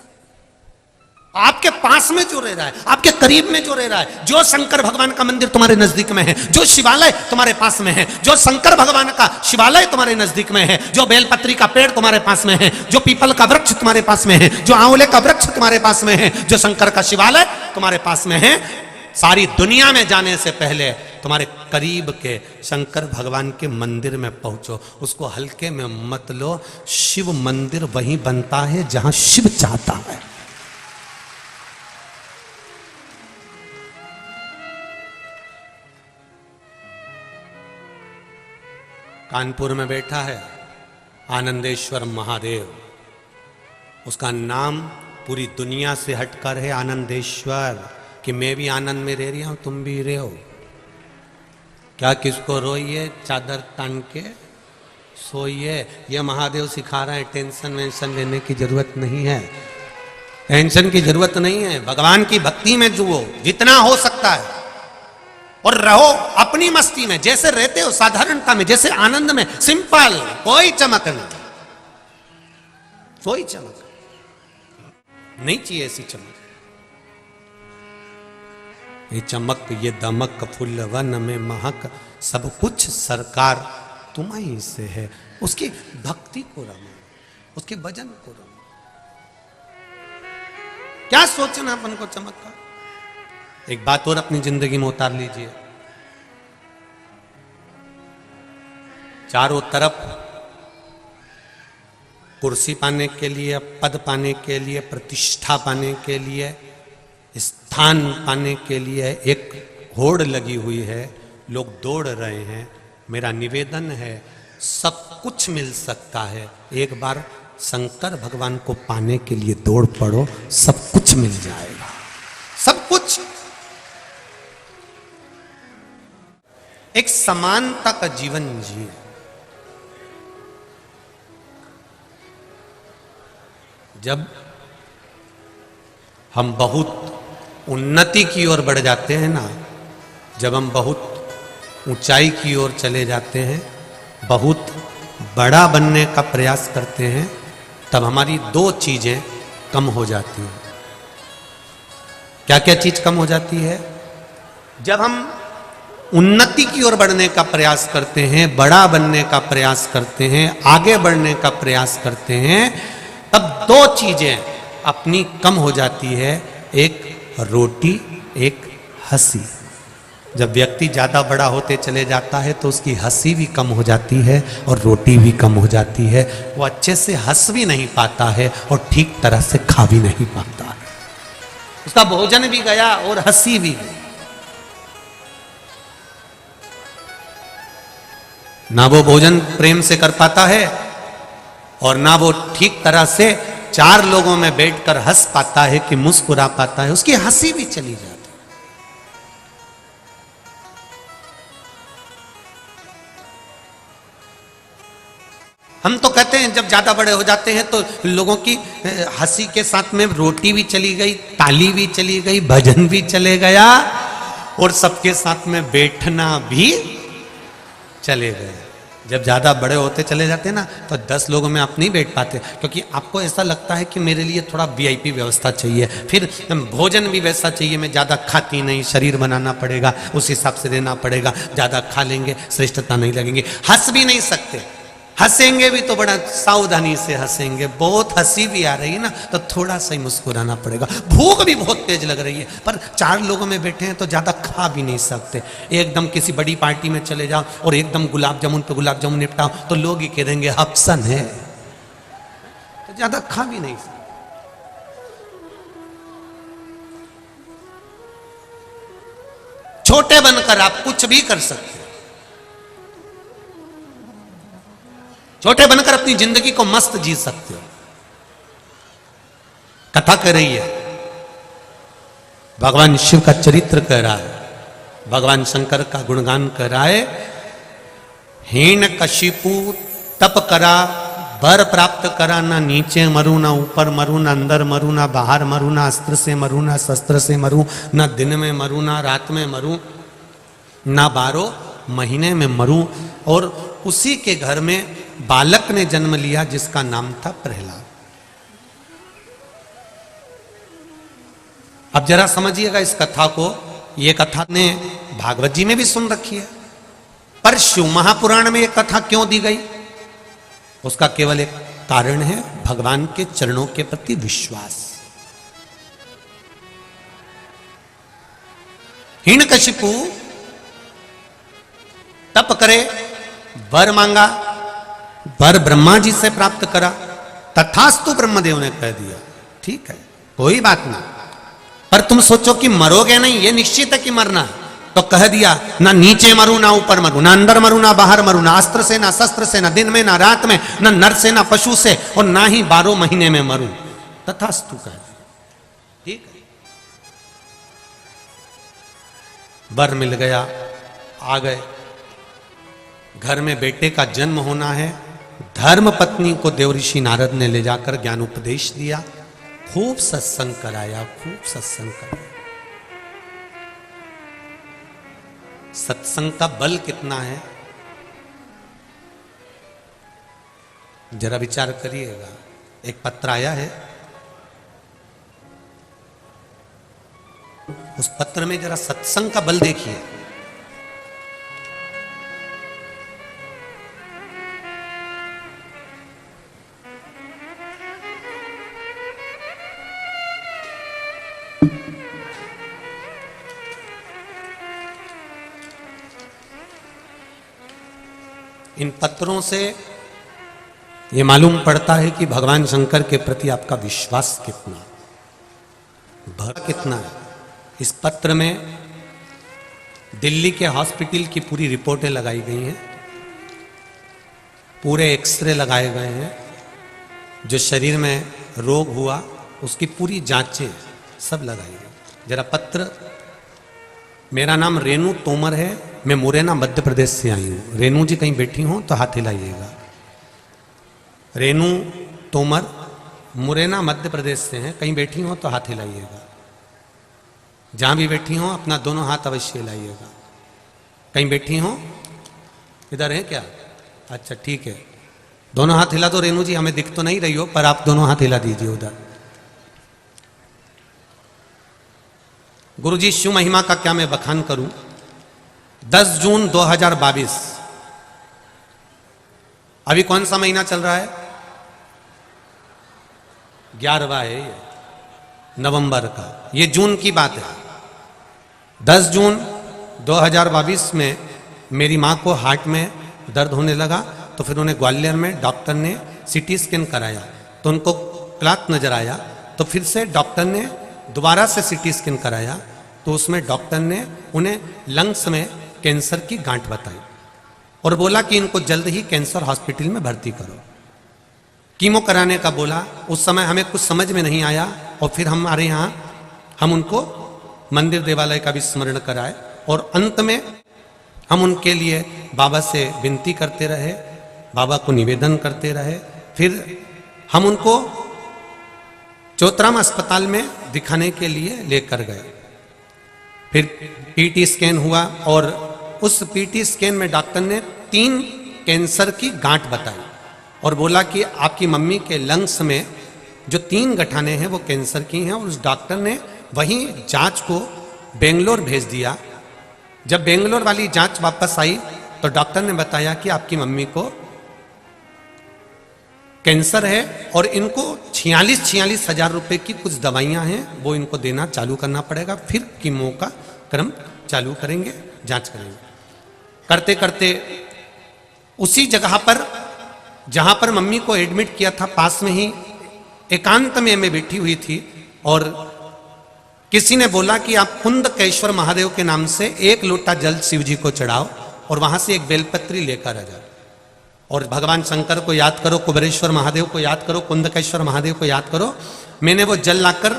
आपके पास में जो रह रहा है, आपके करीब में जो रह रहा है, जो शंकर भगवान का मंदिर तुम्हारे नजदीक में है, जो शिवालय तुम्हारे पास में है, जो शंकर भगवान का शिवालय तुम्हारे नजदीक में है, जो बेलपत्री का पेड़ तुम्हारे पास में है, जो पीपल का वृक्ष तुम्हारे पास में है, जो आंवले का वृक्ष तुम्हारे पास में है, जो शंकर का शिवालय तुम्हारे पास में है, सारी दुनिया में जाने से पहले तुम्हारे करीब के शंकर भगवान के मंदिर में पहुंचो। उसको हल्के में मत लो। शिव मंदिर वहीं बनता है जहां शिव चाहता है। कानपुर में बैठा है आनंदेश्वर महादेव, उसका नाम पूरी दुनिया से हटकर है आनंदेश्वर, कि मैं भी आनंद में रह रही हूं, तुम भी रहो। क्या किसको रोइए, चादर तान के सोइए। ये महादेव सिखा रहा है टेंशन वेंशन लेने की जरूरत नहीं है, टेंशन की जरूरत नहीं है। भगवान की भक्ति में जुओ जितना हो सकता है, और रहो अपनी मस्ती में, जैसे रहते हो साधारणता में, जैसे आनंद में, सिंपल, कोई चमक नहीं, कोई चमक नहीं चाहिए। ऐसी चमक, ये चमक ये दमक फुल वन में महक, सब कुछ सरकार तुम्हारी से है। उसकी भक्ति को रमो, उसके भजन को रमो। क्या सोचना अपन को चमक का। एक बात और अपनी जिंदगी में उतार लीजिए, चारों तरफ कुर्सी पाने के लिए, पद पाने के लिए, प्रतिष्ठा पाने के लिए, स्थान पाने के लिए एक होड़ लगी हुई है, लोग दौड़ रहे हैं। मेरा निवेदन है सब कुछ मिल सकता है, एक बार शंकर भगवान को पाने के लिए दौड़ पड़ो, सब कुछ मिल जाएगा, सब कुछ। एक समानता का जीवन जिए। जब हम बहुत उन्नति की ओर बढ़ जाते हैं ना, जब हम बहुत ऊंचाई की ओर चले जाते हैं, बहुत बड़ा बनने का प्रयास करते हैं, तब हमारी दो चीजें कम हो जाती हैं। क्या क्या चीज कम हो जाती है? जब हम उन्नति की ओर बढ़ने का प्रयास करते हैं, बड़ा बनने का प्रयास करते हैं, आगे बढ़ने का प्रयास करते हैं, तब दो चीजें अपनी कम हो जाती है। एक रोटी, एक हंसी। जब व्यक्ति ज्यादा बड़ा होते चले जाता है तो उसकी हंसी भी कम हो जाती है और रोटी भी कम हो जाती है। वो अच्छे से हंस भी नहीं पाता है और ठीक तरह से खा भी नहीं पाता है। उसका भोजन भी गया और हंसी भी गई। ना वो भोजन प्रेम से कर पाता है और ना वो ठीक तरह से चार लोगों में बैठकर हंस पाता है कि मुस्कुरा पाता है। उसकी हंसी भी चली जाती है। हम तो कहते हैं जब ज्यादा बड़े हो जाते हैं तो लोगों की हंसी के साथ में रोटी भी चली गई, ताली भी चली गई, भजन भी चले गया और सबके साथ में बैठना भी चले गए। जब ज्यादा बड़े होते चले जाते हैं ना तो 10 लोगों में आप नहीं बैठ पाते, क्योंकि आपको ऐसा लगता है कि मेरे लिए थोड़ा वीआईपी व्यवस्था चाहिए, फिर भोजन भी वैसा चाहिए। मैं ज्यादा खाती नहीं, शरीर बनाना पड़ेगा, उस हिसाब से देना पड़ेगा। ज्यादा खा लेंगे श्रेष्ठता नहीं लगेंगे। हंस भी नहीं सकते, हंसेंगे भी तो बड़ा सावधानी से हंसेंगे। बहुत हंसी भी आ रही है ना तो थोड़ा सा ही मुस्कुराना पड़ेगा। भूख भी बहुत तेज लग रही है, पर 4 लोगों में बैठे हैं तो ज्यादा खा भी नहीं सकते। एकदम किसी बड़ी पार्टी में चले जाओ और एकदम गुलाब जामुन पे गुलाब जामुन निपटाओ तो लोग ही कह देंगे हप्सन है, तो ज्यादा खा भी नहीं सकते। छोटे बनकर आप कुछ भी कर सकते हैं। छोटे बनकर अपनी जिंदगी को मस्त जी सकते हो। कथा कह रही है, भगवान शिव का चरित्र कह रहा है, भगवान शंकर का गुणगान कर रहा है। हिरण्यकशिपु तप करा, वर प्राप्त करा, ना नीचे मरू, ना ऊपर मरू, ना अंदर मरू, ना बाहर मरू, ना अस्त्र से मरू, ना शस्त्र से मरू, ना दिन में मरू, ना रात में मरू, ना 12 महीने में मरू। और उसी के घर में बालक ने जन्म लिया जिसका नाम था प्रहलाद। अब जरा समझिएगा इस कथा को। ये कथा ने भागवत जी में भी सुन रखी है, पर शिव महापुराण में ये कथा क्यों दी गई? उसका केवल एक कारण है, भगवान के चरणों के प्रति विश्वास। हिरण्यकशिपु तप करे, वर मांगा, वर ब्रह्मा जी से प्राप्त करा, तथास्तु ब्रह्मदेव ने कह दिया ठीक है कोई बात नहीं, पर तुम सोचो कि मरोगे नहीं, ये निश्चित है कि मरना है। तो कह दिया ना नीचे मरू, ना ऊपर मरू, ना अंदर मरू, ना बाहर मरू, ना अस्त्र से, ना शस्त्र से, ना दिन में, ना रात में, ना नर से, ना पशु से, और ना ही 12 महीने में मरू। तथास्तु कह दिया ठीक है। वर मिल गया, आ गए। घर में बेटे का जन्म होना है। धर्म पत्नी को देवऋषि नारद ने ले जाकर ज्ञान उपदेश दिया, खूब सत्संग कराया, खूब सत्संग कराया। सत्संग का बल कितना है जरा विचार करिएगा। एक पत्र आया है, उस पत्र में जरा सत्संग का बल देखिए। इन पत्रों से ये मालूम पड़ता है कि भगवान शंकर के प्रति आपका विश्वास कितना, भरोसा कितना है। इस पत्र में दिल्ली के हॉस्पिटल की पूरी रिपोर्टें लगाई गई हैं, पूरे एक्सरे लगाए गए हैं, जो शरीर में रोग हुआ उसकी पूरी जांचें सब लगाई गई। जरा पत्र, मेरा नाम रेणु तोमर है, मैं मुरैना मध्य प्रदेश से आई हूँ। रेनू जी कहीं बैठी हो तो हाथ हिलाइएगा। रेनू तोमर मुरैना मध्य प्रदेश से हैं, कहीं बैठी हो तो हाथ हिलाइएगा। जहाँ भी बैठी हो अपना दोनों हाथ अवश्य हिलाइएगा। कहीं बैठी हो, इधर है क्या? अच्छा ठीक है, दोनों हाथ हिला दो। रेनू जी हमें दिख तो नहीं रही हो पर आप दोनों हाथ हिला दीजिए उधर। गुरुजी शिव महिमा का क्या मैं बखान करूं। 10 जून 2022, अभी कौन सा महीना चल रहा है? 11वां है ये, नवंबर का। ये जून की बात है। 10 जून 2022 में मेरी माँ को हार्ट में दर्द होने लगा, तो फिर उन्हें ग्वालियर में डॉक्टर ने सीटी स्कैन कराया तो उनको क्लॉट नजर आया। तो फिर से डॉक्टर ने दोबारा से सीटी स्कैन कराया तो उसमें डॉक्टर ने उन्हें लंग्स में कैंसर की गांठ बताई और बोला कि इनको जल्द ही कैंसर हॉस्पिटल में भर्ती करो। कीमो कराने का बोला। उस समय हमें कुछ समझ में नहीं आया और फिर हमारे यहाँ हम उनको मंदिर देवालय का भी स्मरण कराए और अंत में हम उनके लिए बाबा से विनती करते रहे, बाबा को निवेदन करते रहे। फिर हम उनको चौतराम अस्पताल में दिखाने के लिए लेकर गए। फिर पीटी स्कैन हुआ और उस पीटी स्कैन में डॉक्टर ने 3 कैंसर की गांठ बताई और बोला कि आपकी मम्मी के लंग्स में जो 3 गठाने हैं वो कैंसर की हैं। और उस डॉक्टर ने वहीं जांच को बेंगलोर भेज दिया। जब बेंगलोर वाली जांच वापस आई तो डॉक्टर ने बताया कि आपकी मम्मी को कैंसर है और इनको 46 हजार रुपए की कुछ दवाइयां हैं, वो इनको देना चालू करना पड़ेगा। फिर कीमो का क्रम चालू करेंगे, जांच करेंगे। करते करते उसी जगह पर जहां पर मम्मी को एडमिट किया था पास में ही एकांत में मैं बैठी हुई थी और किसी ने बोला कि आप कुंदकेश्वर महादेव के नाम से 1 लोटा जल शिव जी को चढ़ाओ और वहां से एक बेलपत्री लेकर आ जाओ और भगवान शंकर को याद करो, कुबेरेश्वर महादेव को याद करो, कुंदकेश्वर महादेव को याद करो। मैंने वो जल लाकर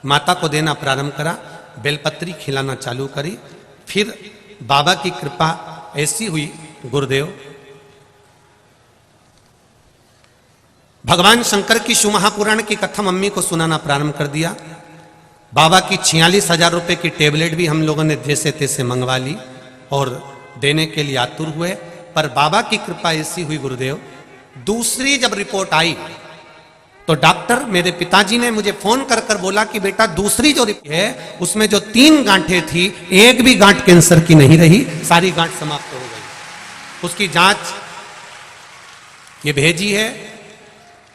माता को देना प्रारंभ करा, बेलपत्री खिलाना चालू करी। फिर बाबा की कृपा ऐसी हुई, गुरुदेव भगवान शंकर की शिव महापुराण की कथा मम्मी को सुनाना प्रारंभ कर दिया। बाबा की 46 हजार रुपए की टेबलेट भी हम लोगों ने जैसे तैसे मंगवा ली और देने के लिए आतुर हुए। पर बाबा की कृपा ऐसी हुई गुरुदेव, दूसरी जब रिपोर्ट आई तो डॉक्टर मेरे पिताजी ने मुझे फोन कर कर बोला कि बेटा दूसरी जो रिपोर्ट है उसमें जो 3 गांठें थी, एक भी गांठ कैंसर की नहीं रही, सारी गांठ समाप्त हो गई। उसकी जांच ये भेजी है,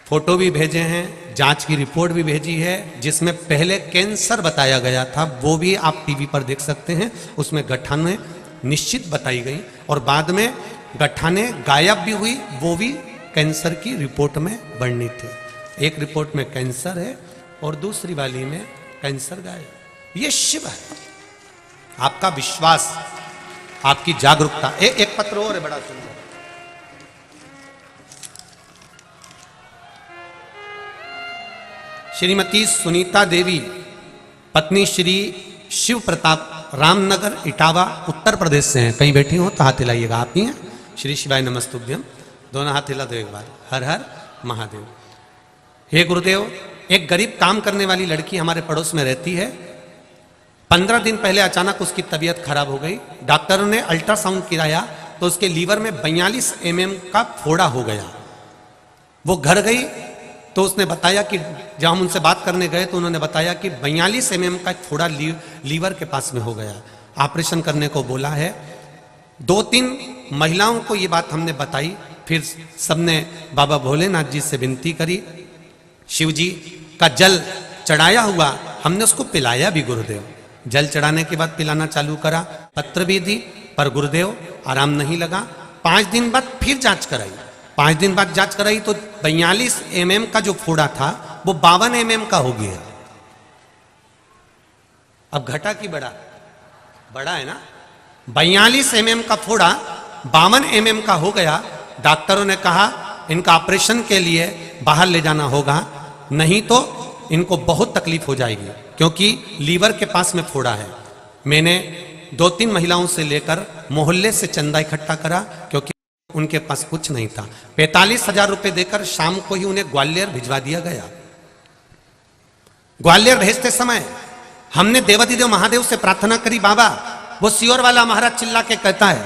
फोटो भी भेजे हैं, जांच की रिपोर्ट भी भेजी है, जिसमें पहले कैंसर बताया गया था वो भी आप टीवी पर देख सकते हैं। उसमें गठाने निश्चित बताई गई और बाद में गठाने गायब भी हुई, वो भी कैंसर की रिपोर्ट में वर्णित थे। एक रिपोर्ट में कैंसर है और दूसरी वाली में कैंसर गायब। ये शिव है, आपका विश्वास, आपकी जागरूकता। एक पत्र और है बड़ा सुंदर। श्रीमती सुनीता देवी, पत्नी श्री शिव प्रताप, रामनगर इटावा उत्तर प्रदेश से हैं। कहीं बैठी हो तो हाथ हिलाइएगा। आप ही हैं? श्री शिवाय नमस्तुभ्यम। दोनों हाथ हिला दो एक बार। हर हर महादेव। हे गुरुदेव, एक गरीब काम करने वाली लड़की हमारे पड़ोस में रहती है। 15 दिन पहले अचानक उसकी तबीयत खराब हो गई। डॉक्टरों ने अल्ट्रासाउंड कराया तो उसके लीवर में 42 mm का फोड़ा हो गया। वो घर गई तो उसने बताया कि जब हम उनसे बात करने गए तो उन्होंने बताया कि 42 mm का फोड़ा लीवर के पास में हो गया, ऑपरेशन करने को बोला है। 2-3 महिलाओं को ये बात हमने बताई। फिर सबने बाबा भोलेनाथ जी से विनती करी। शिव जी का जल चढ़ाया हुआ हमने उसको पिलाया भी गुरुदेव। जल चढ़ाने के बाद पिलाना चालू करा, पत्र भी दी, पर गुरुदेव आराम नहीं लगा। 5 दिन बाद फिर जांच कराई। 5 दिन बाद जांच कराई तो 42 mm का जो फोड़ा था वो 52 mm का हो गया। अब घटा कि बड़ा? बड़ा है ना। 42 mm का फोड़ा 52 mm का हो गया। डॉक्टरों ने कहा इनका ऑपरेशन के लिए बाहर ले जाना होगा, नहीं तो इनको बहुत तकलीफ हो जाएगी क्योंकि लीवर के पास में फोड़ा है। मैंने 2-3 महिलाओं से लेकर मोहल्ले से चंदा इकट्ठा करा, क्योंकि उनके पास कुछ नहीं था। 45,000 रुपए देकर शाम को ही उन्हें ग्वालियर भिजवा दिया गया। ग्वालियर भेजते समय हमने देवाधिदेव महादेव से प्रार्थना करी, बाबा वो सियोर वाला महाराज चिल्ला के कहता है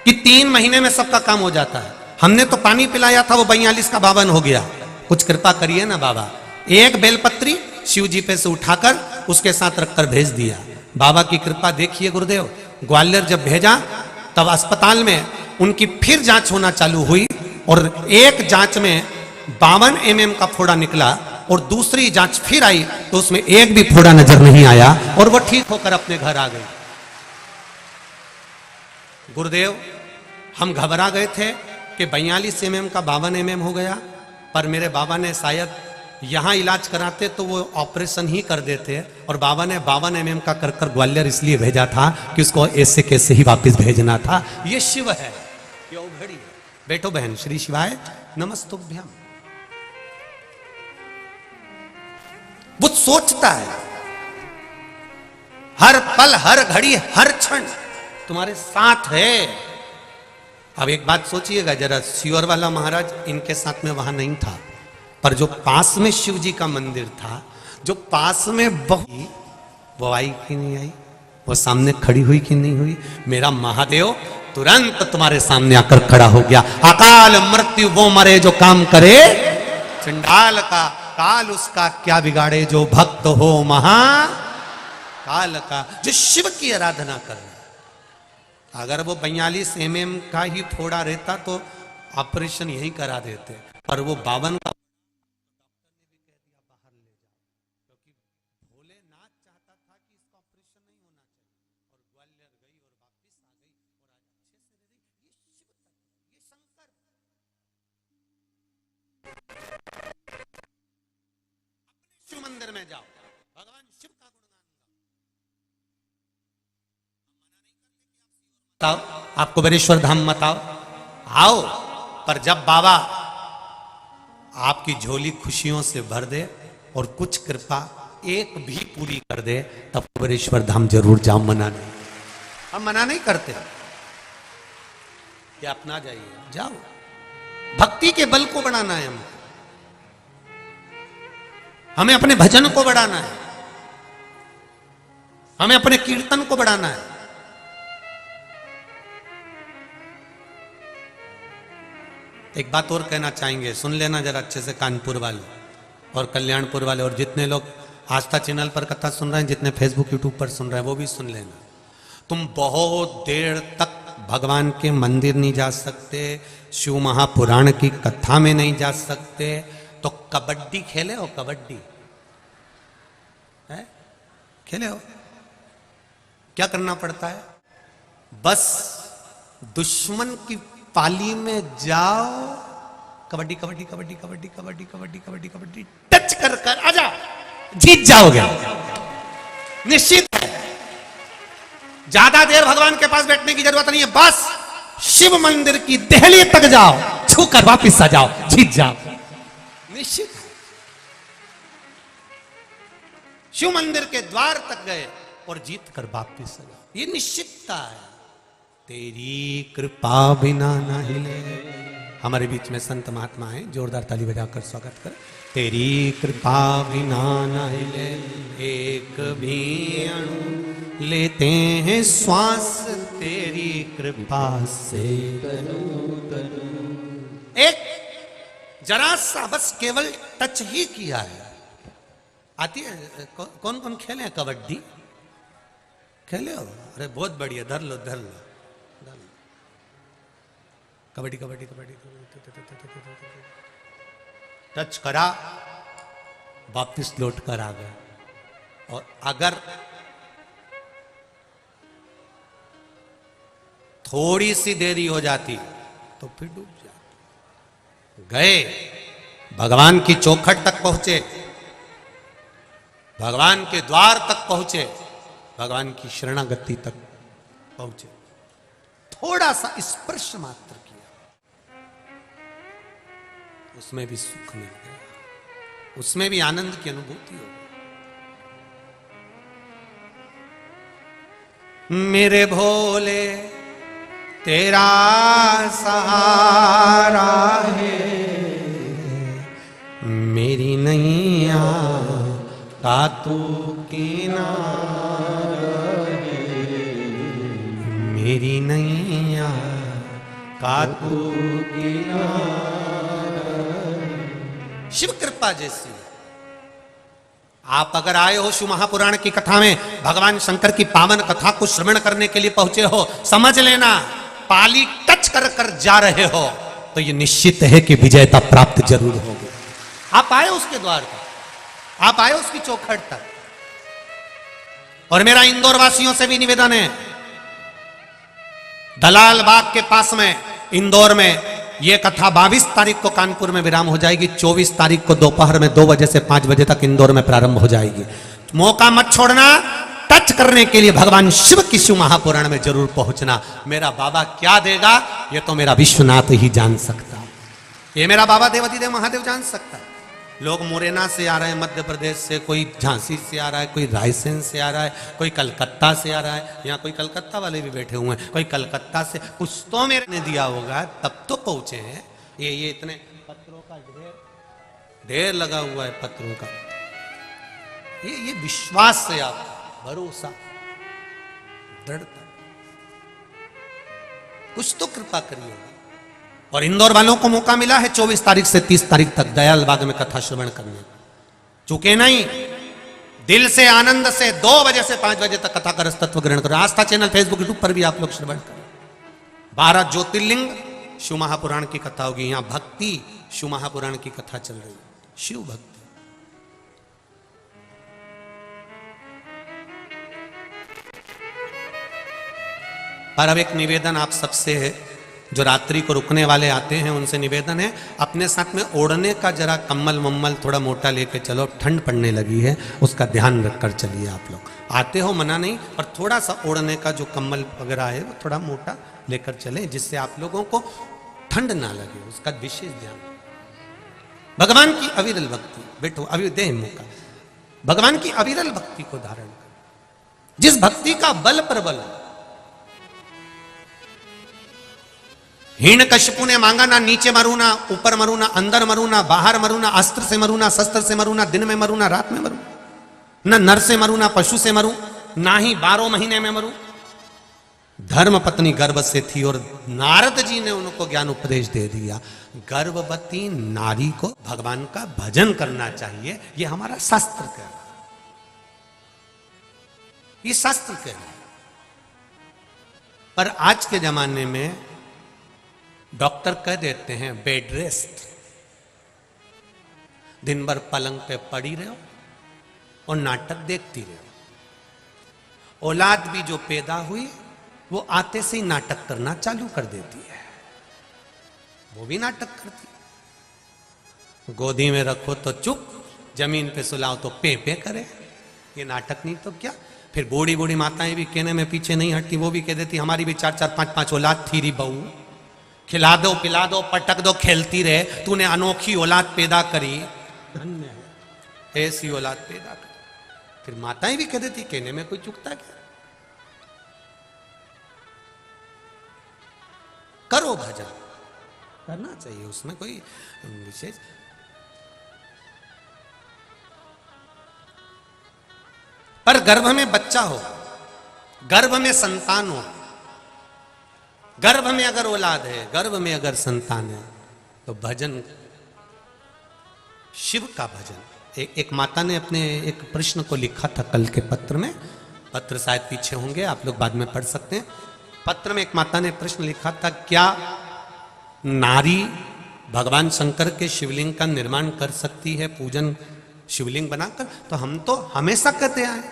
कि 3 महीने में सबका काम हो जाता है। हमने तो पानी पिलाया था, वो 42 का 52 हो गया, कुछ कृपा करिए ना बाबा। एक बेलपत्री शिव जी पे से उठाकर उसके साथ रखकर भेज दिया। बाबा की कृपा देखिए गुरुदेव। ग्वालियर जब भेजा तब अस्पताल में उनकी फिर जांच होना चालू हुई और एक जांच में 52 mm का फोड़ा निकला और दूसरी जांच फिर आई तो उसमें एक भी फोड़ा नजर नहीं आया और वो ठीक होकर अपने घर आ गई। गुरुदेव हम घबरा गए थे कि 42 mm का 52 mm हो गया, पर मेरे बाबा ने शायद यहां इलाज कराते तो वो ऑपरेशन ही कर देते, और बाबा ने 52 mm का कर कर ग्वालियर इसलिए भेजा था कि उसको ऐसे कैसे ही वापस भेजना था। ये शिव है, ये औघड़ी है। बैठो बहन, श्री शिवाय नमस्तुभ्यम। वो सोचता है हर पल हर घड़ी हर क्षण तुम्हारे साथ है। अब एक बात सोचिएगा जरा, सियोर वाला महाराज इनके साथ में वहां नहीं था, पर जो पास में शिव जी का मंदिर था, जो पास में वो आई कि नहीं आई, वो सामने खड़ी हुई कि नहीं हुई। मेरा महादेव तुरंत तुम्हारे सामने आकर खड़ा हो गया। अकाल मृत्यु वो मरे जो काम करे, चंडाल का काल उसका क्या बिगाड़े, जो भक्त हो महा काल का। जो शिव की आराधना कर रहा है, अगर वो 42 mm का ही फोड़ा रहता तो ऑपरेशन यही करा देते, पर वो 52 का शिव मंदिर में जाओ, भगवान शिव का गुणगान गाओ। आपको बरेश्वर धाम मत आओ, पर जब बाबा आपकी झोली खुशियों से भर दे और कुछ कृपा एक भी पूरी कर दे, तब बरेश्वर धाम जरूर जाओ। मना नहीं, हम मना नहीं करते कि आप ना जाइए, जाओ। भक्ति के बल को बढ़ाना है हमें अपने भजन को बढ़ाना है, हमें अपने कीर्तन को बढ़ाना है। एक बात और कहना चाहेंगे, सुन लेना जरा अच्छे से, कानपुर वाले और कल्याणपुर वाले और जितने लोग आस्था चैनल पर कथा सुन रहे हैं, जितने फेसबुक यूट्यूब पर सुन रहे हैं, वो भी सुन लेना। तुम बहुत देर तक भगवान के मंदिर नहीं जा सकते, शिव महापुराण की कथा में नहीं जा सकते, तो कबड्डी खेले हो? कबड्डी है? खेले हो? क्या करना पड़ता है? बस दुश्मन की पाली में जाओ, कबड्डी कबड्डी कबड्डी कबड्डी कबड्डी कबड्डी कबड्डी कबड्डी टच कर कर आ जाओ, जीत जाओगे निश्चित है। ज्यादा देर भगवान के पास बैठने की जरूरत नहीं है, बस शिव मंदिर की देहली तक जाओ, छूकर वापिस आ जाओ, जीत जाओ निश्चित है। शिव मंदिर के द्वार तक गए और जीत कर वापिस आ जाओ, ये निश्चितता है। तेरी कृपा बिना ना हिले। हमारे बीच में संत महात्मा हैं, जोरदार ताली बजाकर स्वागत कर। तेरी कृपा बिना ना हिले, एक भी अणु लेते हैं श्वास, तेरी कृपा से एक जरा सा बस केवल टच ही किया है। आती है? कौन कौन खेले हैं कबड्डी? खेले हो? अरे बहुत बढ़िया, धर लो धर लो। कबड्डी कबड्डी कबड्डी टच करा, वापिस लौट कर आ गए। और अगर थोड़ी सी देरी हो जाती तो फिर डूब जाते। गए, भगवान की चौखट तक पहुंचे, भगवान के द्वार तक पहुंचे, भगवान की शरणागति तक पहुंचे, थोड़ा सा स्पर्श मात्र किया, उसमें भी सुख मिल गया, उसमें भी आनंद की अनुभूति हो गई। मेरे भोले तेरा सहारा है, मेरी नैया का तू किनारा है, मेरी नैया का तू किनारा है। शिव कृपा जैसी। आप अगर आए हो शिव महापुराण की कथा में, भगवान शंकर की पावन कथा को श्रवण करने के लिए पहुंचे हो, समझ लेना पाली टच कर कर जा रहे हो तो ये निश्चित है कि विजयता प्राप्त जरूर होगी। आप आए उसके द्वार तक, आप आए उसकी चौखट तक। और मेरा इंदौर वासियों से भी निवेदन है, दलाल बाग के पास में इंदौर में यह कथा 22 तारीख को कानपुर में विराम हो जाएगी, 24 तारीख को दोपहर में 2 बजे से 5 बजे तक इंदौर में प्रारंभ हो जाएगी। मौका मत छोड़ना, टच करने के लिए भगवान शिव की शिव महापुराण में जरूर पहुंचना। मेरा बाबा क्या देगा ये तो मेरा विश्वनाथ ही जान सकता है, ये मेरा बाबा देवाधिदेव महादेव जान सकता है। लोग मुरैना से आ रहे हैं, मध्य प्रदेश से, कोई झांसी से आ रहा है, कोई रायसेन से आ रहा है, कोई कलकत्ता से आ रहा है। यहाँ कोई कलकत्ता वाले भी बैठे हुए हैं, कोई कलकत्ता से, कुछ तो मेरे ने दिया होगा तब तो पहुंचे हैं। ये इतने पत्रों का ढेर लगा हुआ है, पत्रों का। ये विश्वास से आप, भरोसा, दृढ़ता, कुछ तो कृपा करिए। और इंदौर वालों को मौका मिला है 24 तारीख से 30 तारीख तक दयाल बाग में कथा श्रवण करने। चूके नहीं, दिल से आनंद से 2 बजे से 5 बजे तक कथा का रस तत्व ग्रहण करो। आस्था चैनल फेसबुक यूट्यूब पर भी आप लोग श्रवण करें। 12 ज्योतिर्लिंग शिव महापुराण की कथा होगी। यहां भक्ति शिव महापुराण की कथा चल रही है, शिव भक्ति। पर अब एक निवेदन आप सबसे है, जो रात्रि को रुकने वाले आते हैं उनसे निवेदन है, अपने साथ में ओढ़ने का जरा कम्बल मम्मल थोड़ा मोटा लेके चलो, ठंड पड़ने लगी है, उसका ध्यान रखकर चलिए। आप लोग आते हो मना नहीं, पर थोड़ा सा ओढ़ने का जो कम्बल वगैरह है वो थोड़ा मोटा लेकर चले, जिससे आप लोगों को ठंड ना लगे, उसका विशेष ध्यान। भगवान की अविरल भक्ति, बैठो अभी दे मौका, भगवान की अविरल भक्ति को धारण कर, जिस भक्ति का बल प्रबल। हिरण्यकशिपु ने मांगा ना नीचे मरू ना ऊपर मरू ना अंदर मरू ना बाहर मरू ना अस्त्र से मरू ना शस्त्र से मरू ना दिन में मरू ना रात में मरू, ना नर से मरू ना पशु से मरू, ना ही 12 महीने में मरू। धर्म पत्नी गर्भ से थी और नारद जी ने उनको ज्ञान उपदेश दे दिया, गर्भवती नारी को भगवान का भजन करना चाहिए। ये हमारा शास्त्र कह रहा है, ये शास्त्र कह रहा है। पर आज के जमाने में डॉक्टर कह देते हैं बेड रेस्ट, दिन भर पलंग पे पड़ी रहो और नाटक देखती रहो। औलाद भी जो पैदा हुई वो आते से ही नाटक करना चालू कर देती है, वो भी नाटक करती है। गोदी में रखो तो चुप, जमीन पे सुलाओ तो पे पे करे, ये नाटक नहीं तो क्या। फिर बूढ़ी बूढ़ी माताएं भी कहने में पीछे नहीं हटती, वो भी कह देती हमारी भी 4-4 5-5 औलाद थी री बहू, खिला दो पिला दो पटक दो खेलती रहे, तूने अनोखी औलाद पैदा करी, धन्य है ऐसी औलाद पैदा करी। फिर माताएं भी कह देती, कहने में कोई चुकता क्या। करो भजन, करना चाहिए, उसमें कोई विशेष। पर गर्भ में बच्चा हो, गर्भ में संतान हो, गर्भ में अगर औलाद है, गर्भ में अगर संतान है, तो भजन, शिव का भजन। एक माता ने अपने एक प्रश्न को लिखा था कल के पत्र में, पत्र शायद पीछे होंगे, आप लोग बाद में पढ़ सकते हैं। पत्र में एक माता ने प्रश्न लिखा था, क्या नारी भगवान शंकर के शिवलिंग का निर्माण कर सकती है पूजन शिवलिंग बनाकर? तो हम तो हमेशा कहते आए,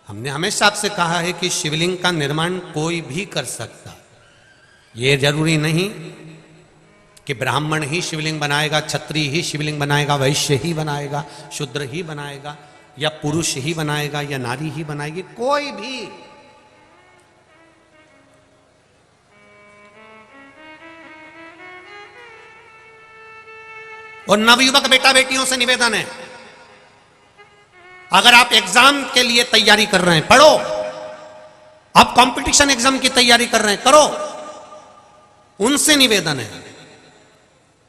हमने हमेशा आपसे कहा है कि शिवलिंग का निर्माण कोई भी कर सकता। ये जरूरी नहीं कि ब्राह्मण ही शिवलिंग बनाएगा, क्षत्रिय ही शिवलिंग बनाएगा, वैश्य ही बनाएगा, शूद्र ही बनाएगा, या पुरुष ही बनाएगा, या नारी ही बनाएगी, कोई भी। और नवयुवक बेटा बेटियों से निवेदन है, अगर आप एग्जाम के लिए तैयारी कर रहे हैं, पढ़ो। आप कंपटीशन एग्जाम की तैयारी कर रहे हैं, करो। उनसे निवेदन है,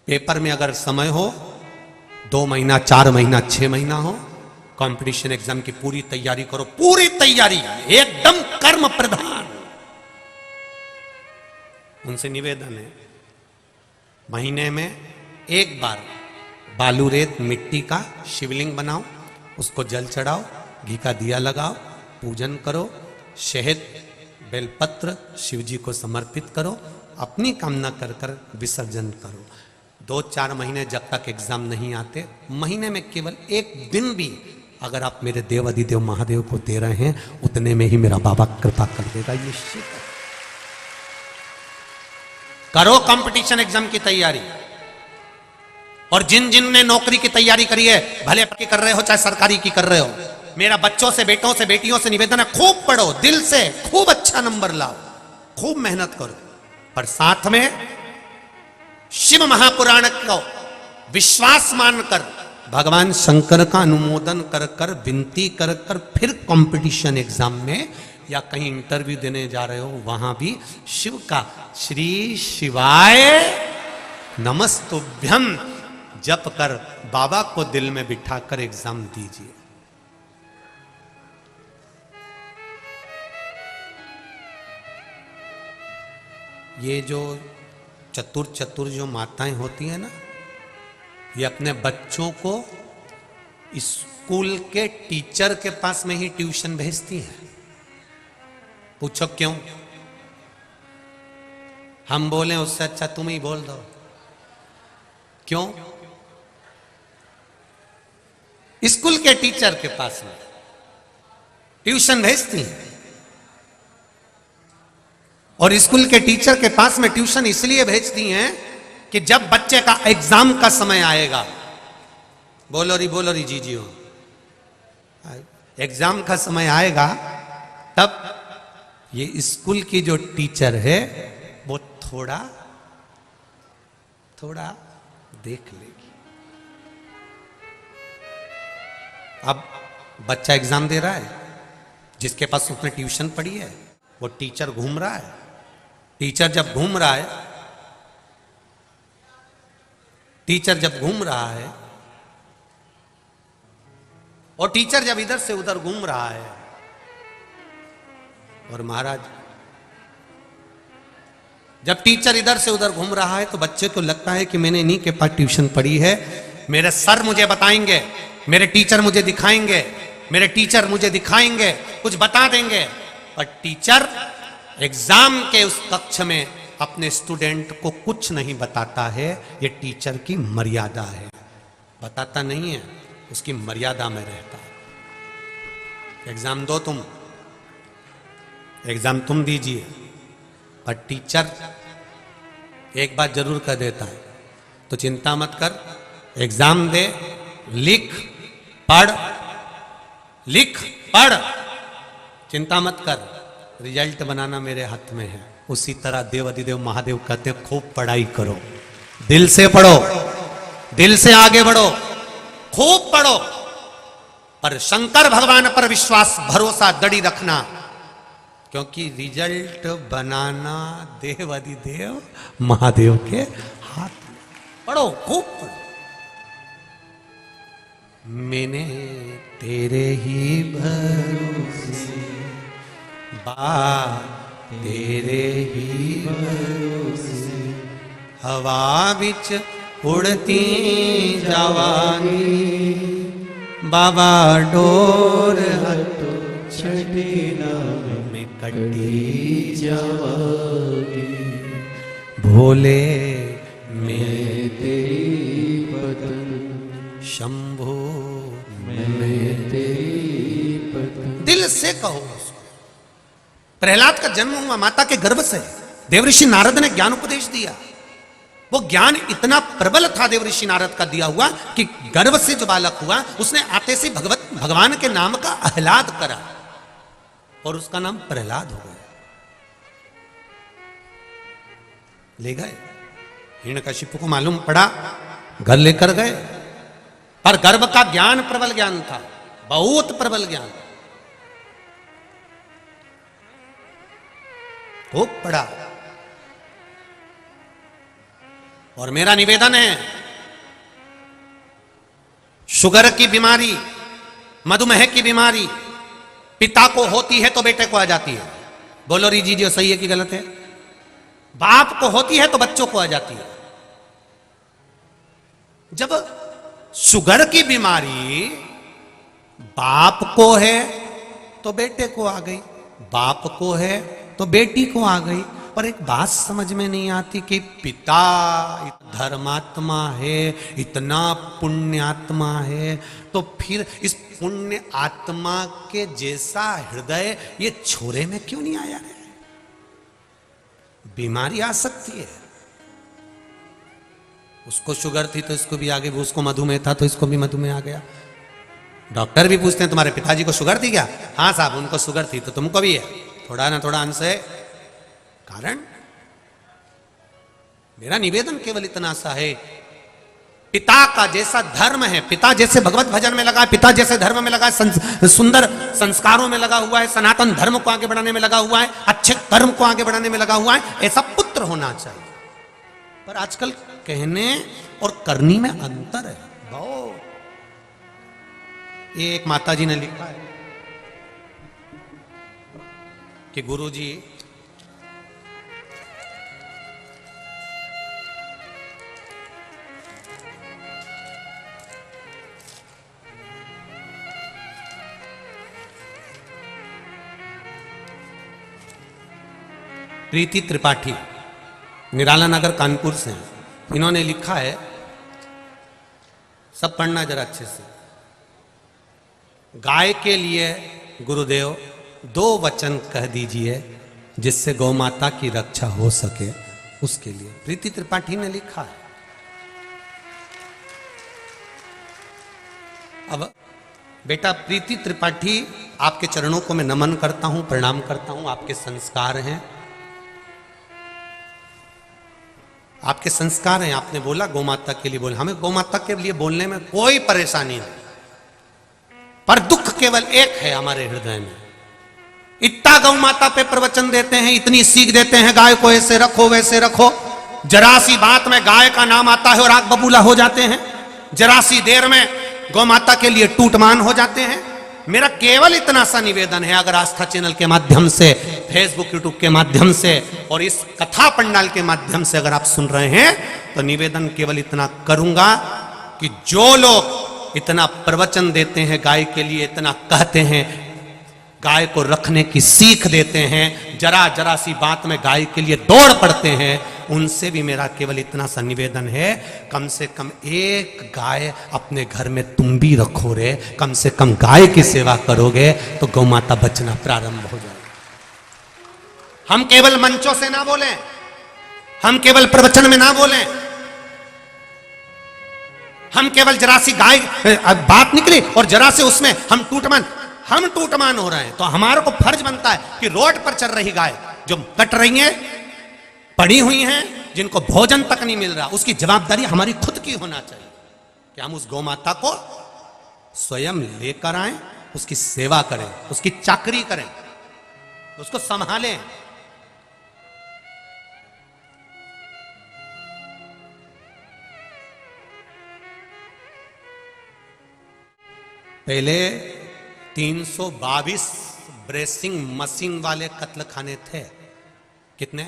पेपर में अगर समय हो 2 महीना, 4 महीना, 6 महीना हो, कंपटीशन एग्जाम की पूरी तैयारी करो। पूरी तैयारी एकदम कर्म प्रधान। उनसे निवेदन है, महीने में एक बार बालू रेत मिट्टी का शिवलिंग बनाओ, उसको जल चढ़ाओ, घी का दिया लगाओ, पूजन करो, शहद बेलपत्र शिव जी को समर्पित करो, अपनी कामना कर कर विसर्जन करो। 2-4 महीने जब तक एग्जाम नहीं आते, महीने में केवल एक दिन भी अगर आप मेरे देव अधिदेव महादेव को दे रहे हैं, उतने में ही मेरा बाबा कृपा कर देगा, ये निश्चित है। करो कंपटीशन एग्जाम की तैयारी। और जिन जिन ने नौकरी की तैयारी करी है, भले पक्की कर रहे हो चाहे सरकारी की कर रहे हो, मेरा बच्चों से, बेटों से, बेटियों से निवेदन है, खूब पढ़ो, दिल से खूब अच्छा नंबर लाओ, खूब मेहनत करो। पर साथ में शिव महापुराण को विश्वास मानकर भगवान शंकर का अनुमोदन कर कर, विनती कर कर, फिर कंपटीशन एग्जाम में या कहीं इंटरव्यू देने जा रहे हो, वहां भी शिव का श्री शिवाय नमस्तुभ्यम जप कर बाबा को दिल में बिठाकर एग्जाम दीजिए। ये जो चतुर जो माताएं होती हैं ना, ये अपने बच्चों को स्कूल के टीचर के पास में ही ट्यूशन भेजती हैं। पूछो क्यों? हम बोले उससे अच्छा तुम ही बोल दो। क्यों? स्कूल के टीचर के पास में ट्यूशन भेजती हैं। और स्कूल के टीचर के पास में ट्यूशन इसलिए भेजती हैं कि जब बच्चे का एग्जाम का समय आएगा, बोलो री जी हो, एग्जाम का समय आएगा, तब ये स्कूल की जो टीचर है वो थोड़ा देख लेगी। अब बच्चा एग्जाम दे रहा है, जिसके पास उसने ट्यूशन पढ़ी है, वो टीचर घूम रहा है। टीचर जब घूम रहा है और टीचर जब इधर से उधर घूम रहा है, और महाराज जब टीचर इधर से उधर घूम रहा है तो बच्चे को लगता है कि मैंने इन्हीं के पास ट्यूशन पढ़ी है, मेरे सर मुझे बताएंगे, मेरे टीचर मुझे दिखाएंगे, कुछ बता देंगे। पर टीचर एग्जाम के उस कक्ष में अपने स्टूडेंट को कुछ नहीं बताता है। ये टीचर की मर्यादा है, बताता नहीं है, उसकी मर्यादा में रहता है। एग्जाम दो, एग्जाम तुम दीजिए, पर टीचर एक बात जरूर कर देता है, तो चिंता मत कर, एग्जाम दे, लिख पढ़, चिंता मत कर, रिजल्ट बनाना मेरे हाथ में है। उसी तरह देव अधिदेव महादेव कहते हैं, खूब पढ़ाई करो, दिल से पढ़ो, दिल से आगे बढ़ो, खूब पढ़ो, पर शंकर भगवान पर विश्वास, भरोसा, दड़ी रखना, क्योंकि रिजल्ट बनाना देव अधिदेव महादेव के हाथ में। पढ़ो, खूब पढ़ो। मैंने तेरे ही भरोसे तेरे ही भरोसे हवा बिच उड़ती जवानी, बाबा डोर हटो छठी नाम में कटी जवानी, भोले मैं तेरी बदन, शंभो मैं तेरी बदन। दिल से कहो उसको। प्रहलाद का जन्म हुआ माता के गर्भ से, देवऋषि नारद ने ज्ञान उपदेश दिया। वो ज्ञान इतना प्रबल था देवऋषि नारद का दिया हुआ कि गर्भ से जो बालक हुआ, उसने आते से भगवान के नाम का आह्लाद करा और उसका नाम प्रहलाद हो गया। ले गए, हिरण्यकशिपु को मालूम पड़ा, घर लेकर गए, पर गर्भ का ज्ञान प्रबल ज्ञान था, बहुत प्रबल ज्ञान, खूब पढ़ा। और मेरा निवेदन है, शुगर की बीमारी, मधुमेह की बीमारी पिता को होती है तो बेटे को आ जाती है। बोलो रीजी जी सही है कि गलत है? बाप को होती है तो बच्चों को आ जाती है। जब शुगर की बीमारी बाप को है तो बेटे को आ गई, बाप को है तो बेटी को आ गई। पर एक बात समझ में नहीं आती कि पिता धर्मात्मा है, इतना पुण्यात्मा है, तो फिर इस पुण्य आत्मा के जैसा हृदय ये छोरे में क्यों नहीं आया है? बीमारी आ सकती है। उसको शुगर थी तो इसको भी आ गई, उसको मधुमेह था तो इसको भी मधुमेह आ गया। डॉक्टर भी पूछते हैं तुम्हारे पिताजी को शुगर थी क्या? हाँ साहब उनको शुगर थी, तो तुमको भी है, थोड़ा ना थोड़ा अंश है। कारण मेरा निवेदन केवल इतना सा है, पिता का जैसा धर्म है, पिता जैसे भगवत भजन में लगा है, पिता जैसे धर्म में लगा है, सुंदर संस्कारों में लगा हुआ है, सनातन धर्म को आगे बढ़ाने में लगा हुआ है, अच्छे कर्म को आगे बढ़ाने में लगा हुआ है, ऐसा पुत्र होना चाहिए। पर आजकल कहने और करनी में अंतर है बहुत। ये एक माता जी ने लिखा है कि गुरुजी प्रीति त्रिपाठी निराला नगर कानपुर से, इन्होंने लिखा है, सब पढ़ना जरा अच्छे से। गाय के लिए गुरुदेव 2 वचन कह दीजिए जिससे गौ माता की रक्षा हो सके, उसके लिए। प्रीति त्रिपाठी ने लिखा है। अब बेटा प्रीति त्रिपाठी, आपके चरणों को मैं नमन करता हूं, प्रणाम करता हूं। आपके संस्कार हैं, आपके संस्कार हैं। आपने बोला गौ माता के लिए बोल, हमें गौ माता के लिए बोलने में कोई परेशानी नहीं, पर दुख केवल एक है हमारे हृदय में। इतना गौ माता पे प्रवचन देते हैं, इतनी सीख देते हैं, गाय को ऐसे रखो वैसे रखो, जरा सी बात में गाय का नाम आता है और आग बबूला हो जाते हैं, जरा सी देर में गौ माता के लिए टूटमान हो जाते हैं। मेरा केवल इतना सा निवेदन है, अगर आस्था चैनल के माध्यम से, फेसबुक यूट्यूब के माध्यम से और इस कथा पंडाल के माध्यम से अगर आप सुन रहे हैं, तो निवेदन केवल इतना करूंगा कि जो लोग इतना प्रवचन देते हैं गाय के लिए, इतना कहते हैं, गाय को रखने की सीख देते हैं, जरा जरा सी बात में गाय के लिए दौड़ पड़ते हैं, उनसे भी मेरा केवल इतना सा निवेदन है, कम से कम एक गाय अपने घर में तुम भी रखो रे। कम से कम गाय की सेवा करोगे तो गौ माता बचना प्रारंभ हो जाएगी। हम केवल मंचों से ना बोलें, हम केवल प्रवचन में ना बोलें, हम केवल जरा सी गाय बात निकली और जरा से उसमें हम टूटमान हो रहे हैं। तो हमारे को फर्ज बनता है कि रोड पर चल रही गाय जो कट रही है, पड़ी हुई हैं, जिनको भोजन तक नहीं मिल रहा, उसकी जवाबदारी हमारी खुद की होना चाहिए कि हम उस गौ माता को स्वयं लेकर आएं, उसकी सेवा करें, उसकी चाकरी करें, उसको संभालें। पहले 322 ब्रेसिंग मशीन वाले कत्ल खाने थे। कितने?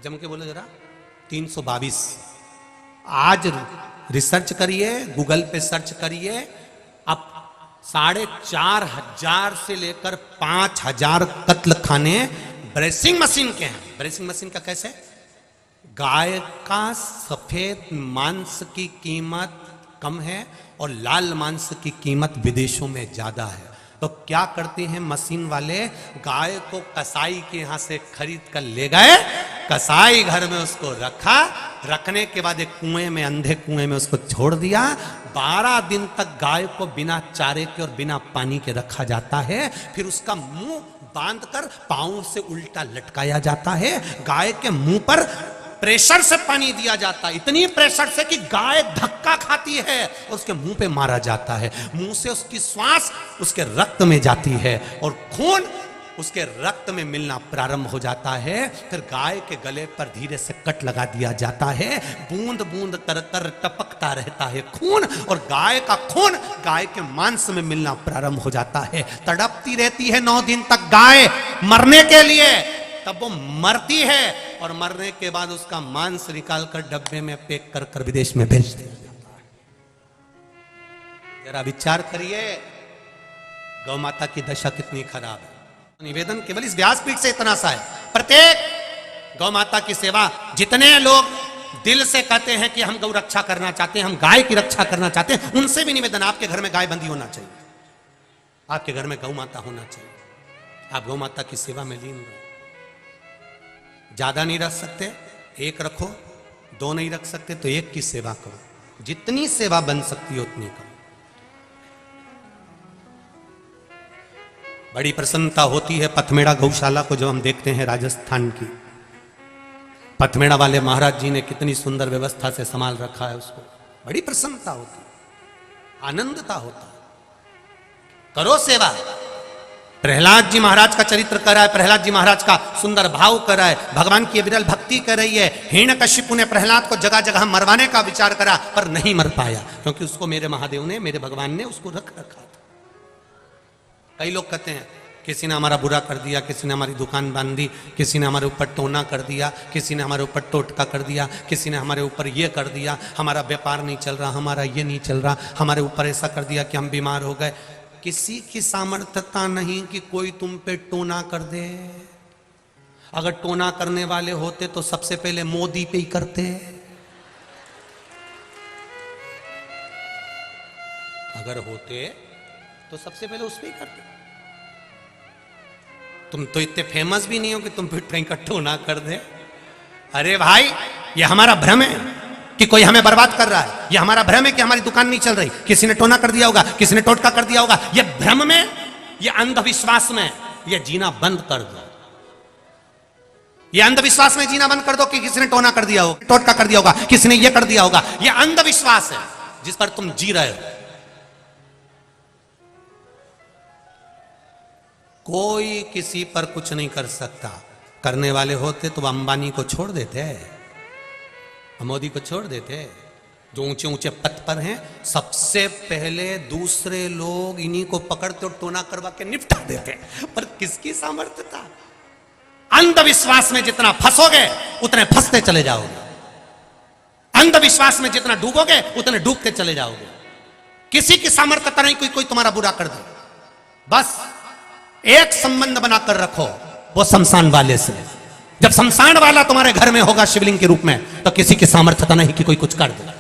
जम के बोलो जरा। 322। आज रिसर्च करिए, गूगल पे सर्च करिए, अब 4,500 से लेकर 5,000 कत्ल खाने ब्रेसिंग मशीन के हैं। ब्रेसिंग मशीन का कैसे? गाय का सफेद मांस की कीमत कम है और लाल मांस की कीमत विदेशों में ज्यादा है। तो क्या करते हैं मशीन वाले, गाय को कसाई के यहां से खरीद कर ले गए, कसाई घर में उसको रखा, रखने के बाद एक कुएं में, अंधे कुएं में उसको छोड़ दिया। 12 दिन तक गाय को बिना चारे के और बिना पानी के रखा जाता है, फिर उसका मुंह बांधकर पांव से उल्टा लटकाया जाता है, गाय के मुंह पर प्रेशर से पानी दिया जाता है, इतनी प्रेशर से कि गाय धक्का खाती है और उसके मुंह पे मारा जाता है। मुंह से उसकी श्वास उसके रक्त में जाती है और खून उसके रक्त में मिलना प्रारंभ हो जाता है। फिर गाय के गले पर धीरे से कट लगा दिया जाता है, बूंद बूंद कर कर टपकता रहता है खून, और गाय का खून गाय के मांस में मिलना प्रारंभ हो जाता है। तड़पती रहती है 9 दिन तक गाय मरने के लिए, तब वो मरती है और मरने के बाद उसका मांस निकालकर डब्बे में पैक कर कर विदेश में भेज दिया जाता है। जरा विचार करिए गौ माता की दशा कितनी खराब है। निवेदन केवल इस व्यासपीठ से इतना सा है, प्रत्येक गौ माता की सेवा, जितने लोग दिल से कहते हैं कि हम गौ रक्षा करना चाहते हैं, हम गाय की रक्षा करना चाहते हैं, उनसे भी निवेदन, आपके घर में गाय बंदी होना चाहिए, आपके घर में गौ माता होना चाहिए। आप गौ माता की सेवा में लीन रहो। ज्यादा नहीं रख सकते, 1 रखो, 2 नहीं रख सकते तो 1 की सेवा करो, जितनी सेवा बन सकती है उतनी करो। बड़ी प्रसन्नता होती है पथमेड़ा गौशाला को जब हम देखते हैं, राजस्थान की पथमेड़ा वाले महाराज जी ने कितनी सुंदर व्यवस्था से संभाल रखा है उसको। बड़ी प्रसन्नता होती है, आनंदता होता है। करो सेवा। प्रहलाद जी महाराज का चरित्र कर रहा है, प्रहलाद जी महाराज का सुंदर भाव कर रहा है, भगवान की विरल भक्ति कर रही है। हिरण्यकशिपु ने प्रहलाद को जगह जगह मरवाने का विचार करा पर नहीं मर पाया, क्योंकि उसको मेरे महादेव ने, मेरे भगवान ने उसको रखा था। कई लोग कहते हैं किसी ने हमारा बुरा कर दिया, किसी ने हमारी दुकान बांधी, किसी ने हमारे ऊपर टोना कर दिया, किसी ने हमारे ऊपर टोटका कर दिया, किसी ने हमारे ऊपर ये कर दिया, हमारा व्यापार नहीं चल रहा, हमारा ये नहीं चल रहा, हमारे ऊपर ऐसा कर दिया कि हम बीमार हो गए। किसी की सामर्थ्यता नहीं कि कोई तुम पे टोना कर दे। अगर टोना करने वाले होते तो सबसे पहले मोदी पे ही करते। अगर होते तो सबसे पहले उस पे ही करते। तुम तो इतने फेमस भी नहीं हो कि तुम फिर कहीं का टोना कर दे। अरे भाई, ये हमारा भ्रम है कि कोई हमें बर्बाद कर रहा है, ये हमारा भ्रम है कि हमारी दुकान नहीं चल रही, किसी ने टोना कर दिया होगा, किसी ने टोटका कर दिया होगा। ये भ्रम में, ये अंधविश्वास में ये जीना बंद कर दो। ये अंधविश्वास में जीना बंद कर दो कि किसी ने टोना कर दिया होगा, टोटका कर दिया होगा, किसी ने ये कर दिया होगा। ये अंधविश्वास है जिस पर तुम जी रहे हो। कोई किसी पर कुछ नहीं कर सकता। करने वाले होते तो अंबानी को छोड़ देते, मोदी को छोड़ देते, जो ऊंचे ऊंचे पद पर हैं। सबसे पहले दूसरे लोग इन्हीं को पकड़ते और टोना करवा के निपटा देते, पर किसकी सामर्थ्य था? अंधविश्वास में जितना फंसोगे उतने फंसते चले जाओगे, अंधविश्वास में जितना डूबोगे उतने डूबते चले जाओगे। किसी की सामर्थ्यता नहीं कोई तुम्हारा बुरा कर दे। बस एक संबंध बनाकर रखो, वो शमशान वाले से। जब शमशान वाला तुम्हारे घर में होगा शिवलिंग के रूप में, तो किसी की सामर्थ्यता नहीं कि कोई कुछ कर दे।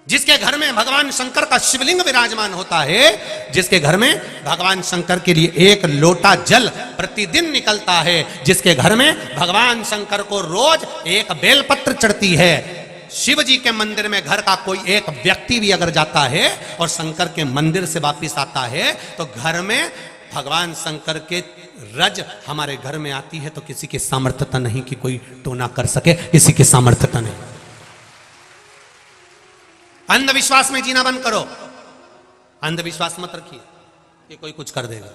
जिसके घर में भगवान शंकर का शिवलिंग विराजमान होता है, जिसके घर में भगवान शंकर के लिए 1 लोटा जल प्रतिदिन निकलता है, जिसके घर में भगवान शंकर को रोज 1 बेलपत्र चढ़ती है, शिव जी के मंदिर में घर का कोई एक व्यक्ति भी अगर जाता है और शंकर के मंदिर से वापिस आता है, तो घर में भगवान शंकर के रज हमारे घर में आती है, तो किसी की सामर्थ्यता नहीं कि कोई टोना कर सके, किसी की सामर्थ्यता नहीं। अंधविश्वास में जीना बंद करो। अंधविश्वास मत रखिए कि कोई कुछ कर देगा।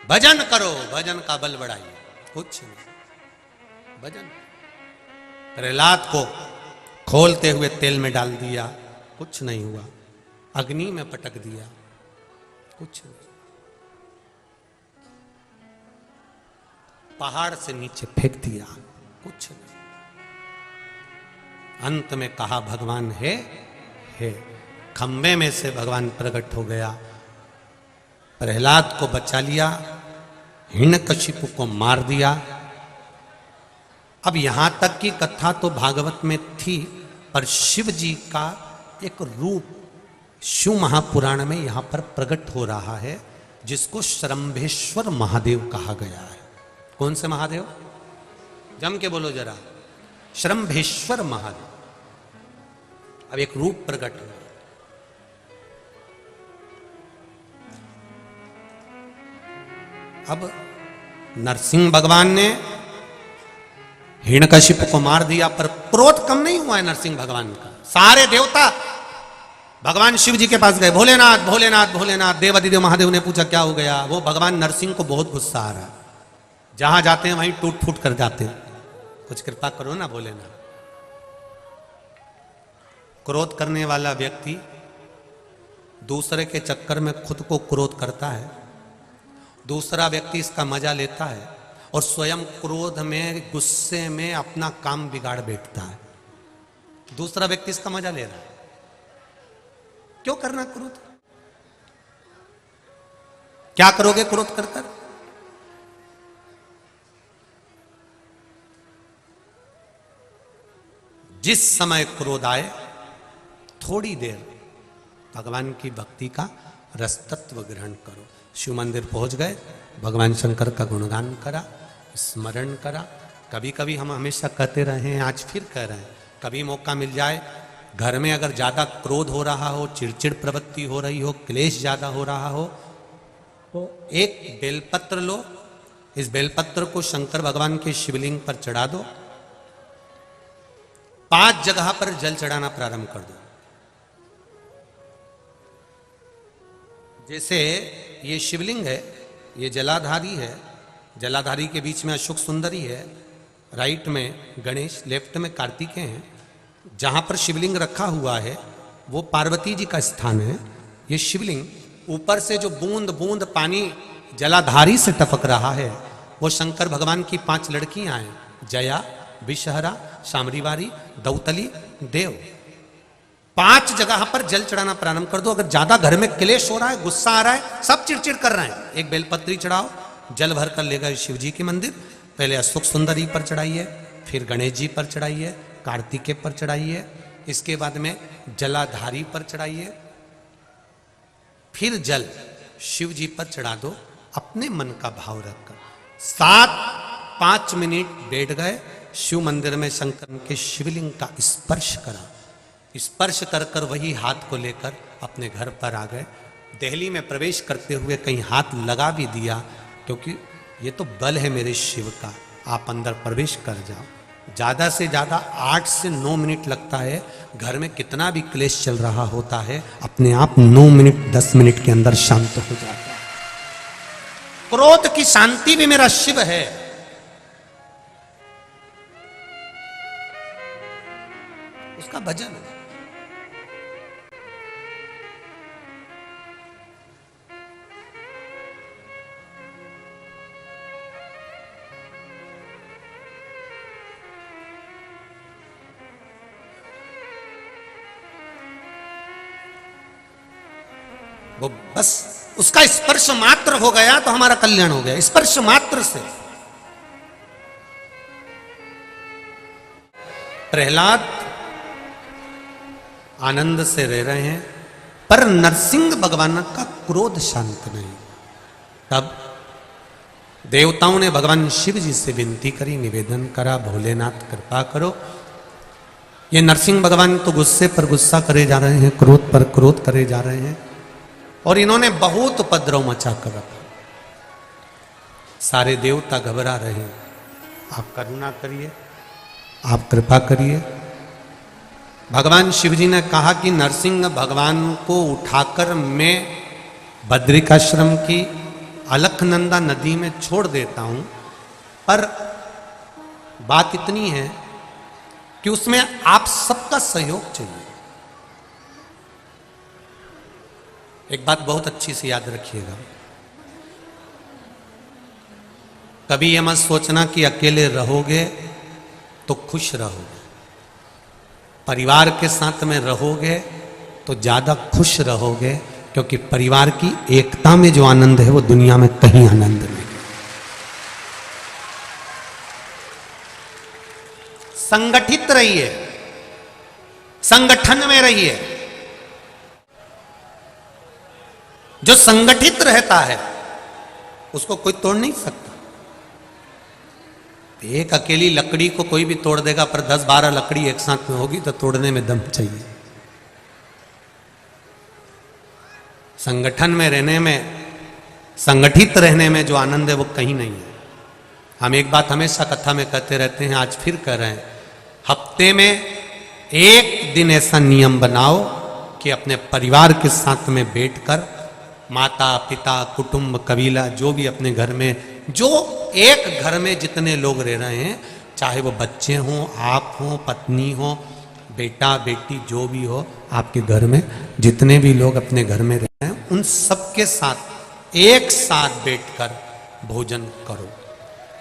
भजन करो, भजन का बल बढ़ाइए। कुछ नहीं, भजन। प्रहलाद को खोलते हुए तेल में डाल दिया, कुछ नहीं हुआ। अग्नि में पटक दिया, कुछ नहीं। पहाड़ से नीचे फेंक दिया, कुछ नहीं। अंत में कहा भगवान है। खंबे में से भगवान प्रकट हो गया, प्रहलाद को बचा लिया, हिरण्यकशिपु को मार दिया। अब यहां तक की कथा तो भागवत में थी, पर शिव जी का एक रूप शिव महापुराण में यहां पर प्रकट हो रहा है, जिसको श्रंभेश्वर महादेव कहा गया है। कौन से महादेव? जम के बोलो जरा। श्रंभेश्वर महादेव। अब एक रूप प्रकट हुआ। अब नरसिंह भगवान ने हिरण्यकशिपु को मार दिया, पर क्रोध कम नहीं हुआ है नरसिंह भगवान का। सारे देवता भगवान शिव जी के पास गए, भोलेनाथ भोलेनाथ भोलेनाथ। देवादिदेव महादेव ने पूछा क्या हो गया? वो भगवान नरसिंह को बहुत गुस्सा आ रहा है, जहां जाते हैं वहीं टूट फूट कर जाते हैं, कुछ कृपा करो ना भोलेनाथ। क्रोध करने वाला व्यक्ति दूसरे के चक्कर में खुद को क्रोध करता है, दूसरा व्यक्ति इसका मजा लेता है और स्वयं क्रोध में गुस्से में अपना काम बिगाड़ बैठता है। दूसरा व्यक्ति इसका मजा ले रहा है। क्यों करना क्रोध? क्या करोगे क्रोध कर कर? जिस समय क्रोध आए थोड़ी देर भगवान की भक्ति का रसतत्व ग्रहण करो। शिव मंदिर पहुंच गए, भगवान शंकर का गुणगान करा, स्मरण करा। कभी कभी हम हमेशा कहते रहे हैं, आज फिर कह रहे हैं, कभी मौका मिल जाए, घर में अगर ज्यादा क्रोध हो रहा हो, चिड़चिड़ प्रवृत्ति हो रही हो, क्लेश ज्यादा हो रहा हो, तो एक बेलपत्र लो, इस बेलपत्र को शंकर भगवान के शिवलिंग पर चढ़ा दो, 5 जगह पर जल चढ़ाना प्रारंभ कर दो। जैसे ये शिवलिंग है, ये जलाधारी है, जलाधारी के बीच में अशोक सुंदरी है, राइट में गणेश, लेफ्ट में कार्तिकेय हैं। जहां पर शिवलिंग रखा हुआ है वो पार्वती जी का स्थान है। ये शिवलिंग ऊपर से जो बूंद बूंद पानी जलाधारी से टपक रहा है वो शंकर भगवान की 5 लड़कियां हैं, जया, विषहरा, शामरीवारी, दौतली, देव। 5 जगह पर जल चढ़ाना प्रारंभ कर दो। अगर ज्यादा घर में क्लेश हो रहा है, गुस्सा आ रहा है, सब चिड़चिड़ कर रहे हैं, एक बेलपत्री चढ़ाओ, जल भर कर ले गए शिव जी के मंदिर। पहले अशोक सुंदरी पर चढ़ाइए, फिर गणेश जी पर चढ़ाइए, कार्तिकेय पर चढ़ाइए, इसके बाद में जलाधारी पर चढ़ाइए, फिर जल शिव जी पर चढ़ा दो अपने मन का भाव रखकर। 5 मिनट बैठ गए, शिव मंदिर में शंकर के शिवलिंग का स्पर्श करा, स्पर्श कर कर वही हाथ को लेकर अपने घर पर आ गए। दिल्ली में प्रवेश करते हुए कहीं हाथ लगा भी दिया, क्योंकि ये तो बल है मेरे शिव का, आप अंदर प्रवेश कर जाओ। ज़्यादा से ज़्यादा 8 से 9 मिनट लगता है। घर में कितना भी क्लेश चल रहा होता है, अपने आप 9 मिनट 10 मिनट के अंदर शांत हो जाता है। क्रोध की शांति भी मेरा शिव है। उसका भजन है। वो बस उसका स्पर्श मात्र हो गया तो हमारा कल्याण हो गया, स्पर्श मात्र से। प्रहलाद आनंद से रह रहे हैं, पर नरसिंह भगवान का क्रोध शांत नहीं। तब देवताओं ने भगवान शिव जी से विनती करी, निवेदन करा, भोलेनाथ कृपा करो। ये नरसिंह भगवान तो गुस्से पर गुस्सा करे जा रहे हैं, क्रोध पर क्रोध करे जा रहे हैं, और इन्होंने बहुत उपद्रव मचा कर रखा। सारे देवता घबरा रहे हैं। आप करुणा करिए, आप कृपा करिए। भगवान शिव जी ने कहा कि नरसिंह भगवान को उठाकर मैं बद्रिकाश्रम की अलकनंदा नदी में छोड़ देता हूं, पर बात इतनी है कि उसमें आप सबका सहयोग चाहिए। एक बात बहुत अच्छी से याद रखिएगा, कभी ये मत सोचना कि अकेले रहोगे तो खुश रहोगे, परिवार के साथ में रहोगे तो ज्यादा खुश रहोगे, क्योंकि परिवार की एकता में जो आनंद है वो दुनिया में कहीं आनंद नहीं। संगठित रहिए, संगठन में रहिए। जो संगठित रहता है उसको कोई तोड़ नहीं सकता। एक अकेली लकड़ी को कोई भी तोड़ देगा, पर 10-12 लकड़ी एक साथ में होगी तो तोड़ने में दम चाहिए। संगठन में रहने में संगठित रहने में जो आनंद है वो कहीं नहीं है। हम एक बात हमेशा कथा में कहते रहते हैं, आज फिर कह रहे हैं, हफ्ते में एक दिन ऐसा नियम बनाओ कि अपने परिवार के साथ में बैठकर माता पिता कुटुंब कबीला जो भी अपने घर में, जो एक घर में जितने लोग रह रहे हैं, चाहे वो बच्चे हों, आप हों, पत्नी हो, बेटा बेटी जो भी हो, आपके घर में जितने भी लोग अपने घर में रह रहे हैं उन सबके साथ एक साथ बैठकर भोजन करो।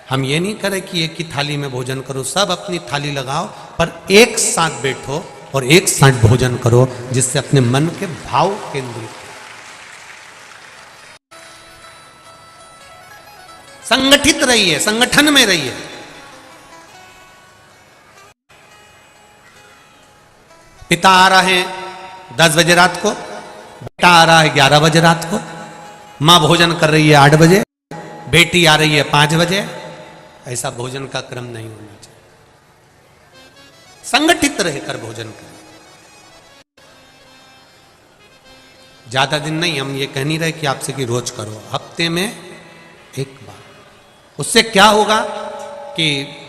हम ये नहीं करें कि एक ही थाली में भोजन करो, सब अपनी थाली लगाओ पर एक साथ बैठो और एक साथ भोजन करो, जिससे अपने मन के भाव केंद्रित, संगठित रहिए, संगठन में रहिए। पिता आ रहा है 10 बजे रात को, बेटा आ रहा है 11 बजे रात को, मां भोजन कर रही है 8 बजे, बेटी आ रही है 5 बजे। ऐसा भोजन का क्रम नहीं होना चाहिए। संगठित रहकर भोजन करें। ज्यादा दिन नहीं, हम ये कह नहीं रहे कि आपसे कि रोज करो, हफ्ते में एक बार। उससे क्या होगा कि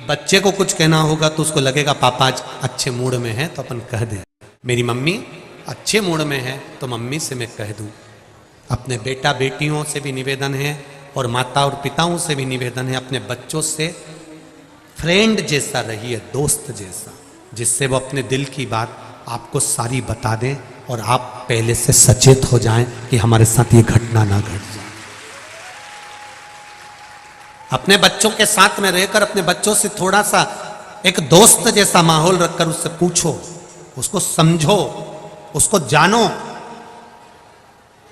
बच्चे को कुछ कहना होगा तो उसको लगेगा पापा आज अच्छे मूड में है तो अपन कह दें, मेरी मम्मी अच्छे मूड में है तो मम्मी से मैं कह दूं। अपने बेटा बेटियों से भी निवेदन है और माता और पिताओं से भी निवेदन है, अपने बच्चों से फ्रेंड जैसा रहिए, दोस्त जैसा, जिससे वो अपने दिल की बात आपको सारी बता दें और आप पहले से सचेत हो जाएं कि हमारे साथ ये घटना ना घट जाए। अपने बच्चों के साथ में रहकर अपने बच्चों से थोड़ा सा एक दोस्त जैसा माहौल रखकर उससे पूछो, उसको समझो, उसको जानो।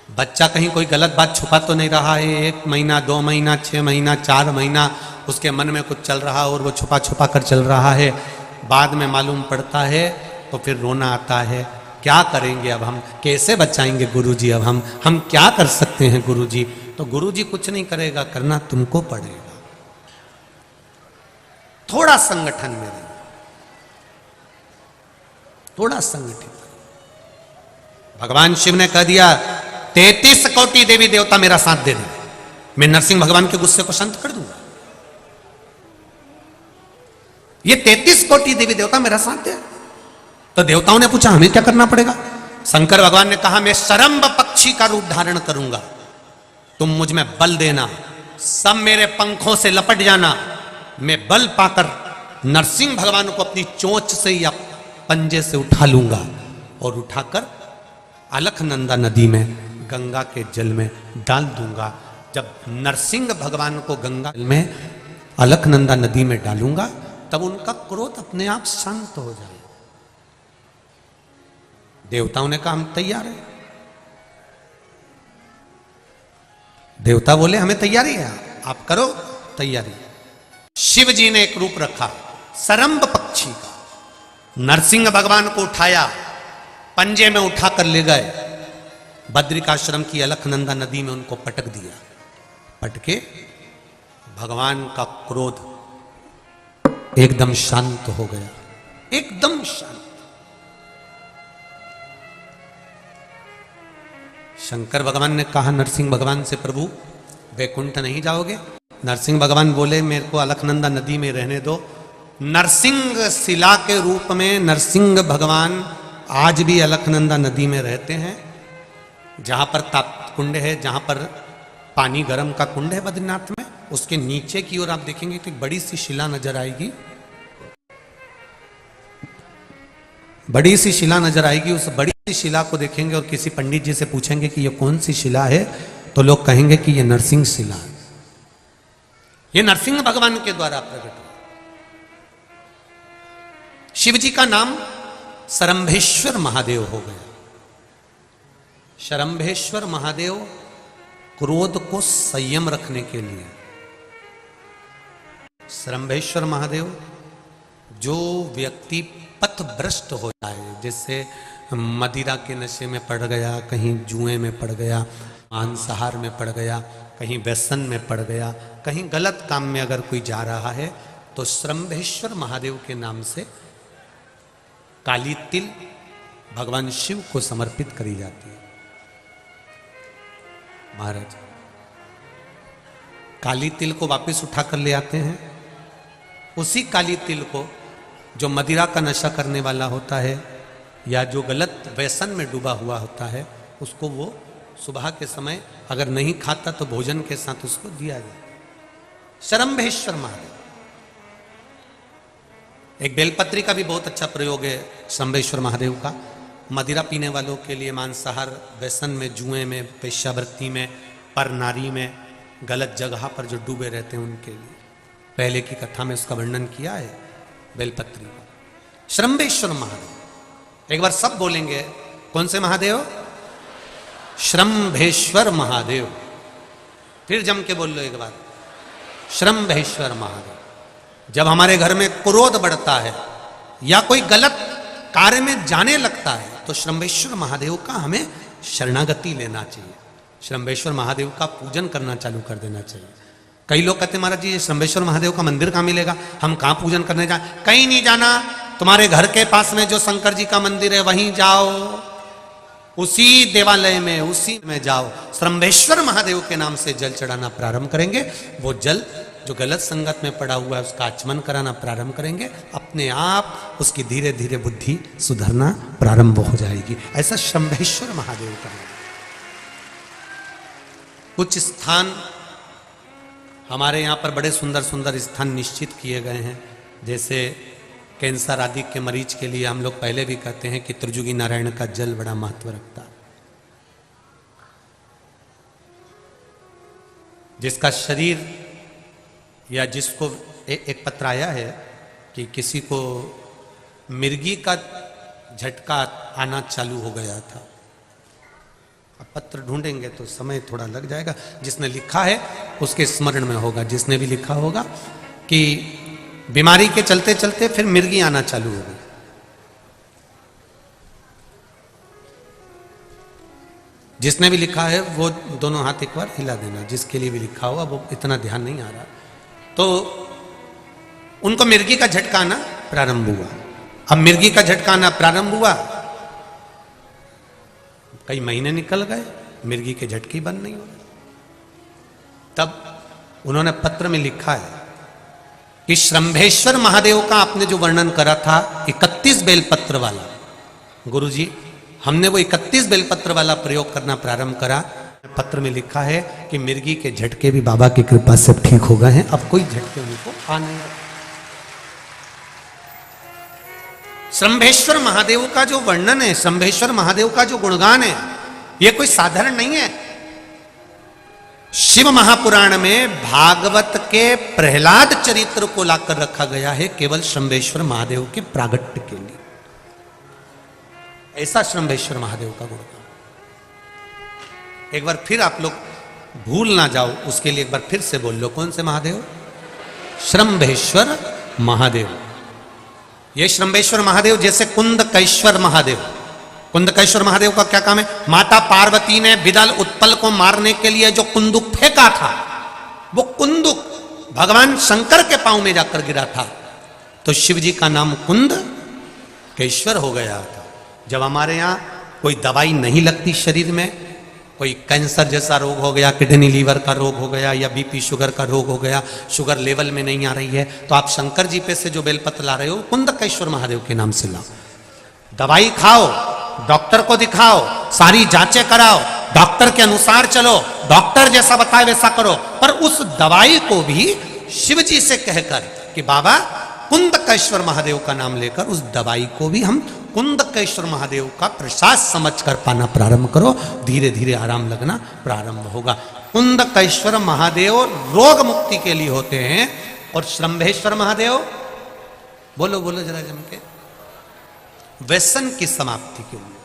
बच्चा कहीं कोई गलत बात छुपा तो नहीं रहा है, 1 महीना 2 महीना 6 महीना 4 महीना उसके मन में कुछ चल रहा और वो छुपा छुपा कर चल रहा है, बाद में मालूम पड़ता है तो फिर रोना आता है। क्या करेंगे अब हम, कैसे बचाएंगे गुरुजी, अब हम क्या कर सकते हैं गुरुजी? तो गुरुजी कुछ नहीं करेगा, करना तुमको पड़ेगा। थोड़ा संगठन में रहिए, थोड़ा संगठित। भगवान शिव ने कह दिया 33 कोटि देवी देवता मेरा साथ दे दें, मैं नरसिंह भगवान के गुस्से को शांत कर दूंगा। ये 33 कोटि देवी देवता मेरा साथ दे। तो देवताओं ने पूछा हमें क्या करना पड़ेगा? शंकर भगवान ने कहा मैं सरम्ब पक्षी का रूप धारण करूंगा, तुम मुझ में बल देना, सब मेरे पंखों से लपट जाना, मैं बल पाकर नरसिंह भगवान को अपनी चोंच से या पंजे से उठा लूंगा और उठाकर अलखनंदा नदी में गंगा के जल में डाल दूंगा। जब नरसिंह भगवान को गंगा में अलखनंदा नदी में डालूंगा तब उनका क्रोध अपने आप शांत हो जाए। देवताओं ने कहा हम तैयार हैं। देवता बोले हमें तैयारी है, आप करो तैयारी। शिव जी ने एक रूप रखा सरम्ब पक्षी का, नरसिंह भगवान को उठाया, पंजे में उठाकर ले गए, बद्रिकाश्रम की अलखनंदा नदी में उनको पटक दिया। पटके भगवान का क्रोध एकदम शांत हो गया, एकदम शांत। शंकर भगवान ने कहा नरसिंह भगवान से, प्रभु वैकुंठ नहीं जाओगे? नरसिंह भगवान बोले मेरे को अलखनंदा नदी में रहने दो। नरसिंह शिला के रूप में नरसिंह भगवान आज भी अलखनंदा नदी में रहते हैं। जहां पर ताप कुंड है, जहां पर पानी गर्म का कुंड है बद्रीनाथ में, उसके नीचे की ओर आप देखेंगे कि बड़ी सी शिला नजर आएगी, बड़ी सी शिला नजर आएगी। उस बड़ी सी शिला को देखेंगे और किसी पंडित जी से पूछेंगे कि ये कौन सी शिला है, तो लोग कहेंगे कि ये नरसिंह शिला है, ये नरसिंह भगवान के द्वारा प्रकट हुआ। शिव जी का नाम सरंभेश्वर महादेव हो गया। शरंभेश्वर महादेव क्रोध को संयम रखने के लिए, शरंभेश्वर महादेव जो व्यक्ति पथभ्रष्ट हो जाए, जैसे मदिरा के नशे में पड़ गया, कहीं जुए में पड़ गया, मांसाहार में पड़ गया, कहीं व्यसन में पड़ गया, कहीं गलत काम में अगर कोई जा रहा है, तो शरंभेश्वर महादेव के नाम से काली तिल भगवान शिव को समर्पित करी जाती है। महाराज काली तिल को वापस उठा कर ले आते हैं। उसी काली तिल को जो मदिरा का नशा करने वाला होता है या जो गलत व्यसन में डूबा हुआ होता है, उसको वो सुबह के समय अगर नहीं खाता तो भोजन के साथ उसको दिया जाए। शरम्भेश्वर महादेव। एक बेलपत्री का भी बहुत अच्छा प्रयोग है शरम्भेश्वर महादेव का। मदिरा पीने वालों के लिए, मांसाहार, व्यसन में, जुए में, वेश्यावृत्ति में, पर नारी में, गलत जगह पर जो डूबे रहते हैं उनके लिए पहले की कथा में उसका वर्णन किया है बेलपत्री का। शरम्भेश्वर महादेव। एक बार सब बोलेंगे, कौन से महादेव? शरम्भेश्वर महादेव। फिर जम के बोल लो एक बार, शरम्भेश्वर महादेव। जब हमारे घर में क्रोध बढ़ता है या कोई गलत कार्य में जाने लगता है तो शरम्भेश्वर महादेव का हमें शरणागति लेना चाहिए। शरम्भेश्वर महादेव का पूजन करना चालू कर देना चाहिए। कई लोग कहते हैं महाराज जी ये शरम्भेश्वर महादेव का मंदिर कहाँ मिलेगा, हम कहाँ पूजन करने जाए? कहीं नहीं जाना, तुम्हारे घर के पास में जो शंकर जी का मंदिर है वहीं जाओ, उसी देवालय में, उसी में जाओ। शरम्भेश्वर महादेव के नाम से जल चढ़ाना प्रारंभ करेंगे। वो जल जो गलत संगत में पड़ा हुआ है उसका आचमन कराना प्रारंभ करेंगे, अपने आप उसकी धीरे धीरे बुद्धि सुधरना प्रारंभ हो जाएगी। ऐसा शरम्भेश्वर महादेव का नाम। कुछ स्थान हमारे यहाँ पर बड़े सुंदर सुंदर स्थान निश्चित किए गए हैं। जैसे कैंसर आदि के मरीज के लिए हम लोग पहले भी कहते हैं कि त्रिजुगी नारायण का जल बड़ा महत्व रखता है। जिसका शरीर या जिसको एक पत्र आया है कि किसी को मिर्गी का झटका आना चालू हो गया था। अब पत्र ढूंढेंगे तो समय थोड़ा लग जाएगा। जिसने लिखा है उसके स्मरण में होगा, जिसने भी लिखा होगा कि बीमारी के चलते चलते फिर मिर्गी आना चालू हो गई। जिसने भी लिखा है वो दोनों हाथ एक बार हिला देना। जिसके लिए भी लिखा हुआ वो इतना ध्यान नहीं आ रहा, तो उनको मिर्गी का झटका आना प्रारंभ हुआ। अब मिर्गी का झटका आना प्रारंभ हुआ, कई महीने निकल गए, मिर्गी के झटके बंद नहीं हो रहे। तब उन्होंने पत्र में लिखा है कि शरम्भेश्वर महादेव का आपने जो वर्णन करा था 31 बेलपत्र वाला, गुरुजी हमने वो 31 बेलपत्र वाला प्रयोग करना प्रारंभ करा। पत्र में लिखा है कि मिर्गी के झटके भी बाबा की कृपा से ठीक हो गए हैं, अब कोई झटके उनको आ नहीं रहे। शरम्भेश्वर महादेव का जो वर्णन है, शरम्भेश्वर महादेव का जो गुणगान है, यह कोई साधारण नहीं है। शिव महापुराण में भागवत के प्रहलाद चरित्र को लाकर रखा गया है केवल शरम्भेश्वर महादेव के प्रागट्य के लिए। ऐसा शरम्भेश्वर महादेव का गुणगान। एक बार फिर आप लोग भूल ना जाओ उसके लिए एक बार फिर से बोल लो, कौन से महादेव? शरम्भेश्वर महादेव। ये शरम्भेश्वर महादेव जैसे कुंदकेश्वर महादेव। कुंदकेश्वर महादेव का क्या काम है? माता पार्वती ने विदल उत्पल को मारने के लिए जो कुंदुक फेंका था, वो कुंदुक भगवान शंकर के पांव में जाकर गिरा था, तो शिव जी का नाम कुंदकेश्वर हो गया था। जब हमारे यहाँ कोई दवाई नहीं लगती शरीर में, कोई कैंसर जैसा रोग हो गया, किडनी लीवर का रोग हो गया या बीपी शुगर का रोग हो गया, शुगर लेवल में नहीं आ रही है, तो आप शंकर जी पे से जो बेलपत्र ला रहे हो कुंदकेश्वर महादेव के नाम से लाओ। दवाई खाओ, डॉक्टर को दिखाओ, सारी जांचें कराओ, डॉक्टर के अनुसार चलो, डॉक्टर जैसा बताए वैसा करो, पर उस दवाई को भी शिव जी से कहकर कि बाबा कुंदकेश्वर महादेव का नाम लेकर उस दवाई को भी हम कुंदकेश्वर महादेव का प्रसाद समझकर पाना प्रारंभ करो, धीरे धीरे आराम लगना प्रारंभ होगा। कुंदकेश्वर महादेव रोग मुक्ति के लिए होते हैं और शरम्भेश्वर महादेव, बोलो बोलो जरा जम के, व्यसन की समाप्ति के लिए।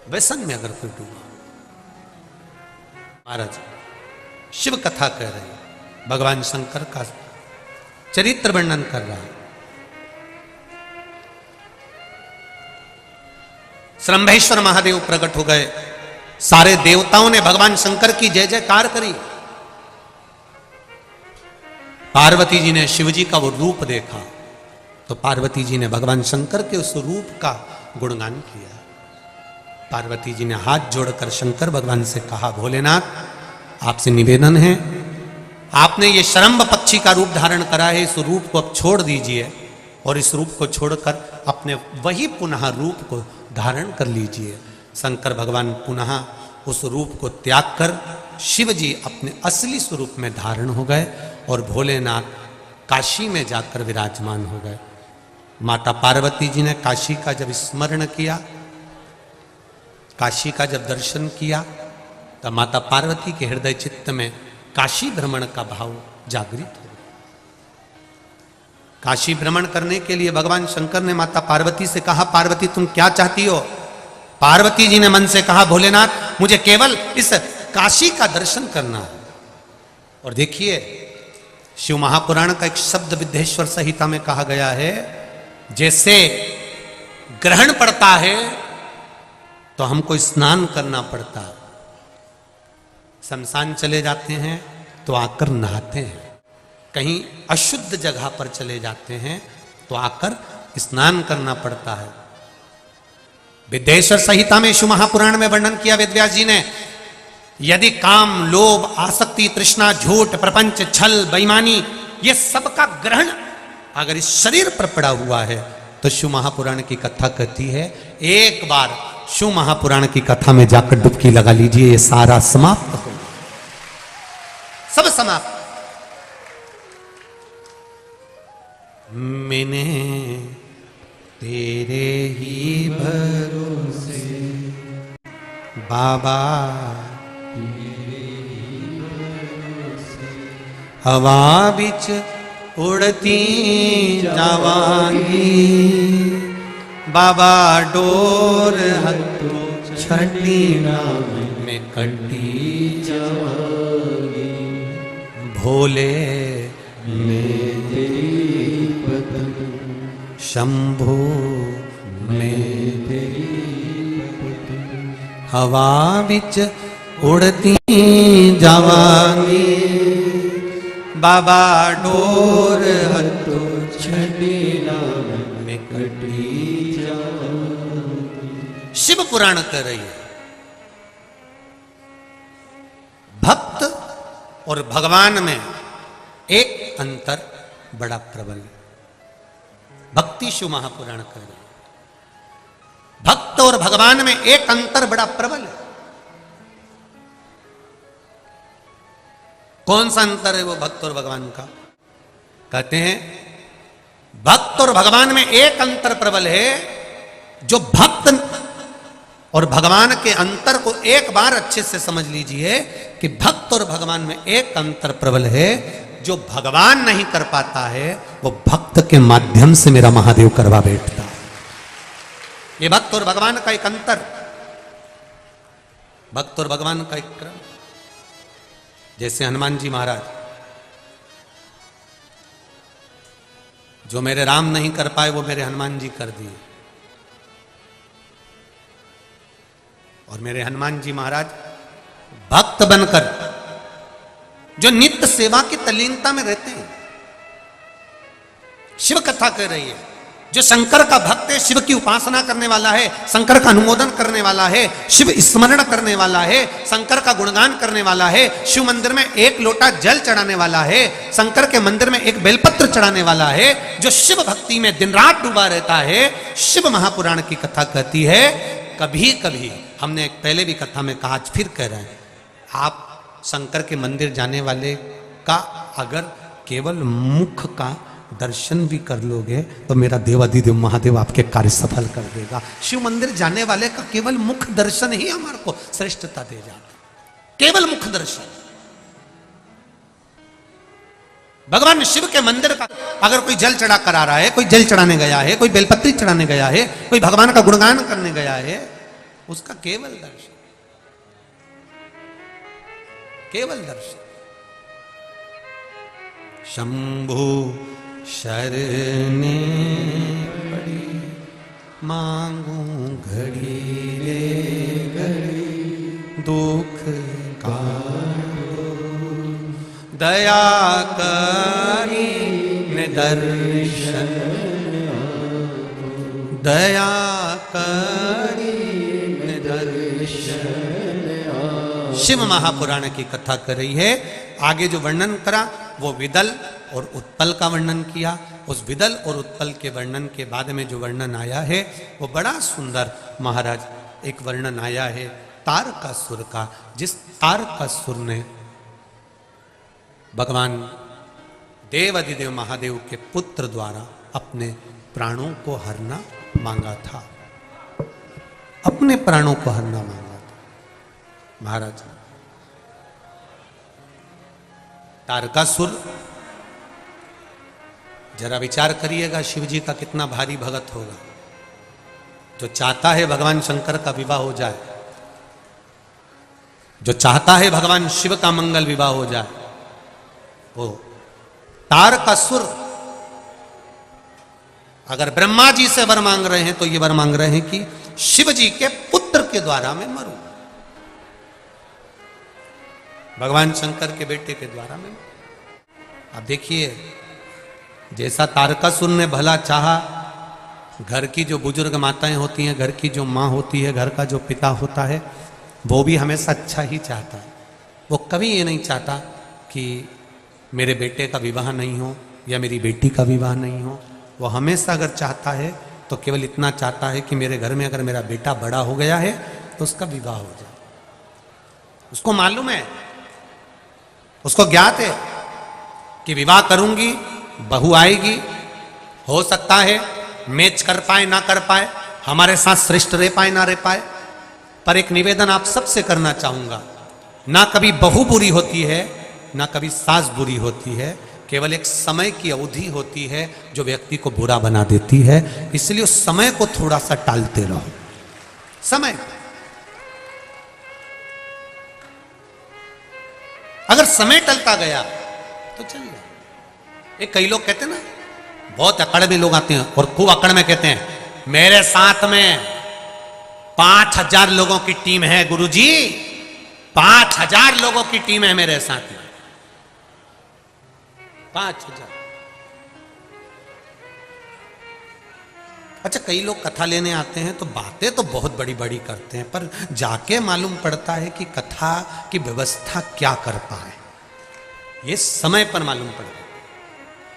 व्यसन में अगर कोई डूबा, महाराज शिव कथा कह रहे हैं, भगवान शंकर का चरित्र वर्णन कर रहा है। शरम्भेश्वर महादेव प्रकट हो गए, सारे देवताओं ने भगवान शंकर की जय जयकार करी। पार्वती जी ने शिव जी का वो रूप देखा तो पार्वती जी ने भगवान शंकर के उस रूप का गुणगान किया। पार्वती जी ने हाथ जोड़कर शंकर भगवान से कहा, भोलेनाथ आपसे निवेदन है आपने ये शरम्भ पक्षी का रूप धारण करा है, इस रूप को अब छोड़ दीजिए और इस रूप को छोड़कर अपने वही पुनः रूप को धारण कर लीजिए। शंकर भगवान पुनः उस रूप को त्याग कर शिव जी अपने असली स्वरूप में धारण हो गए और भोलेनाथ काशी में जाकर विराजमान हो गए। माता पार्वती जी ने काशी का जब स्मरण किया, काशी का जब दर्शन किया, तब माता पार्वती के हृदय चित्त में काशी भ्रमण का भाव जागृत हो। काशी भ्रमण करने के लिए भगवान शंकर ने माता पार्वती से कहा, पार्वती तुम क्या चाहती हो? पार्वती जी ने मन से कहा, भोलेनाथ मुझे केवल इस काशी का दर्शन करना है। और देखिए शिव महापुराण का एक शब्द विद्येश्वर संहिता में कहा गया है, जैसे ग्रहण पड़ता है तो हमको स्नान करना पड़ता है, शमशान चले जाते हैं तो आकर नहाते हैं, कहीं अशुद्ध जगह पर चले जाते हैं तो आकर स्नान करना पड़ता है। विद्येश्वर संहिता में शिव महापुराण में वर्णन किया वेदव्यास जी ने, यदि काम, लोभ, आसक्ति, तृष्णा, झूठ, प्रपंच, छल, बेईमानी, ये सबका ग्रहण अगर इस शरीर पर पड़ा हुआ है तो शिव महापुराण की कथा कहती है, एक बार शिव महापुराण की कथा में जाकर डुबकी लगा लीजिए, ये सारा समाप्त हो, सब समाप्त। मैंने तेरे ही भरोसे बाबा, हवा बिच उड़ती जावांगी, बाबा डोर हथों छठी में कटी जावांगी, भोले में तेरी पतंग, शंभू में तेरी पतंग, हवा बिच उड़ती जावांगी, बाबा डोर हथों छठी में कटी जावांगी। शिव पुराण कर रही है, भक्त और भगवान में एक अंतर बड़ा प्रबल है। भक्ति शिव महापुराण कर रही है, भक्त और भगवान में एक अंतर बड़ा प्रबल है। कौन सा अंतर है वो भक्त और भगवान का? कहते हैं भक्त और भगवान में एक अंतर प्रबल है, जो भक्त और भगवान के अंतर को एक बार अच्छे से समझ लीजिए कि भक्त और भगवान में एक अंतर प्रबल है, जो भगवान नहीं कर पाता है वो भक्त के माध्यम से मेरा महादेव करवा बैठता है। ये भक्त और भगवान का एक अंतर, भक्त और भगवान का एक क्रम। जैसे हनुमान जी महाराज, जो मेरे राम नहीं कर पाए वो मेरे हनुमान जी कर दिए, और मेरे हनुमान जी महाराज भक्त बनकर जो नित्य सेवा की तल्लीनता में रहते हैं। शिव कथा कह रही है, जो शंकर का भक्त है, शिव की उपासना करने वाला है, शंकर का अनुमोदन करने वाला है, शिव स्मरण करने वाला है, शंकर का गुणगान करने वाला है, शिव मंदिर में एक लोटा जल चढ़ाने वाला है, शंकर के मंदिर में एक बेलपत्र चढ़ाने वाला है, जो शिव भक्ति में दिन रात डूबा रहता है। शिव महापुराण की कथा कहती है, कभी कभी हमने एक पहले भी कथा में कहा, आज फिर कह रहे हैं, आप शंकर के मंदिर जाने वाले का अगर केवल मुख का दर्शन भी कर लोगे तो मेरा देवाधिदेव महादेव आपके कार्य सफल कर देगा। शिव मंदिर जाने वाले का केवल मुख दर्शन ही हमारे को श्रेष्ठता दे जाता, केवल मुख दर्शन। भगवान शिव के मंदिर का अगर कोई जल चढ़ा कर आ रहा है, कोई जल चढ़ाने गया है, कोई बेलपत्री चढ़ाने गया है, कोई भगवान का गुणगान करने गया है, उसका केवल दर्शन, केवल दर्शन। शंभु शरणे पड़ी मांगू घड़ी रे घड़ी, दुख काटो दया करी ने दर्शन, दया करी ने दर्शन, शिव महापुराण की कथा कर रही है। आगे जो वर्णन करा वो विदल और उत्पल का वर्णन किया। उस विदल और उत्पल के वर्णन के बाद में जो वर्णन आया है वो बड़ा सुंदर महाराज एक वर्णन आया है तारकासुर का। जिस तारकासुर ने भगवान देवाधिदेव महादेव के पुत्र द्वारा अपने प्राणों को हरना मांगा था, अपने प्राणों को हरना मांगा था। महाराज तारकासुर, जरा विचार करिएगा शिव जी का कितना भारी भगत होगा, जो चाहता है भगवान शंकर का विवाह हो जाए, जो चाहता है भगवान शिव का मंगल विवाह हो जाए। वो तारकासुर अगर ब्रह्मा जी से वर मांग रहे हैं तो ये वर मांग रहे हैं कि शिव जी के पुत्र के द्वारा मैं मरूं, भगवान शंकर के बेटे के द्वारा मैं। अब देखिए जैसा तारकासुर ने भला चाहा, घर की जो बुजुर्ग माताएं होती हैं, घर की जो माँ होती है, घर का जो पिता होता है, वो भी हमेशा अच्छा ही चाहता है। वो कभी ये नहीं चाहता कि मेरे बेटे का विवाह नहीं हो या मेरी बेटी का विवाह नहीं हो। वो हमेशा अगर चाहता है तो केवल इतना चाहता है कि मेरे घर में अगर मेरा बेटा बड़ा हो गया है तो उसका विवाह हो जाए। उसको मालूम है, उसको ज्ञात है कि विवाह करूंगी, बहू आएगी, हो सकता है मैच कर पाए ना कर पाए, हमारे साथ श्रेष्ठ रह पाए ना रह पाए, पर एक निवेदन आप सबसे करना चाहूंगा, ना कभी बहू बुरी होती है ना कभी सास बुरी होती है, केवल एक समय की अवधि होती है जो व्यक्ति को बुरा बना देती है। इसलिए उस समय को थोड़ा सा टालते रहो। समय अगर समय टलता गया तो चल जाए। एक कई लोग कहते हैं ना, बहुत अकड़ में लोग आते हैं और खूब अकड़ में कहते हैं मेरे साथ में 5000 लोगों की टीम है गुरुजी, 5000 लोगों की टीम है मेरे साथ में, 5000। अच्छा कई लोग कथा लेने आते हैं तो बातें तो बहुत बड़ी बड़ी करते हैं, पर जाके मालूम पड़ता है कि कथा की व्यवस्था क्या कर पाए, ये समय पर मालूम पड़ता है।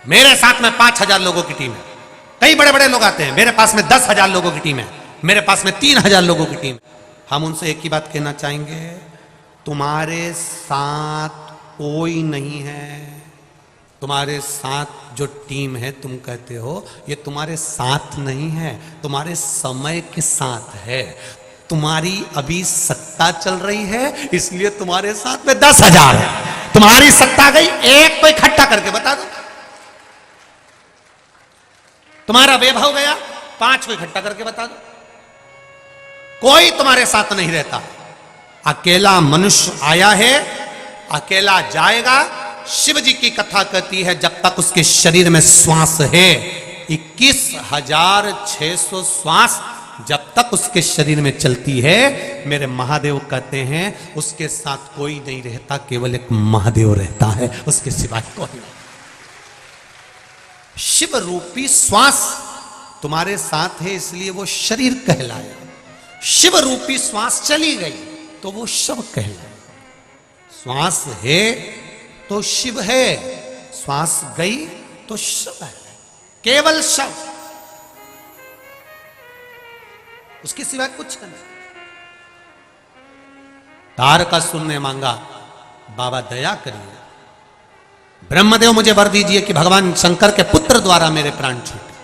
मेरे साथ में 5000 लोगों की टीम है, कई बड़े बड़े लोग आते हैं, मेरे पास में 10,000 लोगों की टीम है, मेरे पास में 3000 लोगों की टीम है। हम उनसे एक ही बात कहना चाहेंगे, तुम्हारे साथ कोई नहीं है, तुम्हारे साथ जो टीम है तुम कहते हो ये तुम्हारे साथ नहीं है, तुम्हारे समय के साथ है। तुम्हारी अभी सत्ता चल रही है इसलिए तुम्हारे साथ में 10,000 है, तुम्हारी सत्ता गई, एक को इकट्ठा करके बता दो। तुम्हारा वैभव गया, 5 को इकट्ठा करके बता दो। कोई तुम्हारे साथ नहीं रहता, अकेला मनुष्य आया है, अकेला जाएगा। शिव जी की कथा कहती है जब तक उसके शरीर में श्वास है, 21,600 श्वास जब तक उसके शरीर में चलती है, मेरे महादेव कहते हैं उसके साथ कोई नहीं रहता, केवल एक महादेव रहता है, उसके सिवाय कोई नहीं। शिव रूपी श्वास तुम्हारे साथ है इसलिए वो शरीर कहलाया, शिव रूपी श्वास चली गई तो वो शव कहलाया। श्वास है तो शिव है, श्वास गई तो शव है, केवल शव, उसके सिवाय कुछ नहीं। तारकासुर ने मांगा बाबा दया करिए, ब्रह्मदेव मुझे वर दीजिए कि भगवान शंकर के पुत्र द्वारा मेरे प्राण छूटे।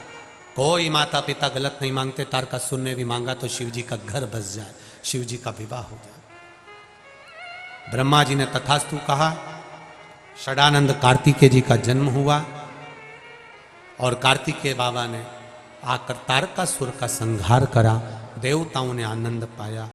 कोई माता पिता गलत नहीं मांगते, तारकासुर ने भी मांगा तो शिव जी का घर बस जाए, शिव जी का विवाह हो जाए। ब्रह्मा जी ने तथास्तु कहा, षडानंद कार्तिकेय जी का जन्म हुआ और कार्तिकेय बाबा ने आकर तारकासुर का संहार करा, देवताओं ने आनंद पाया।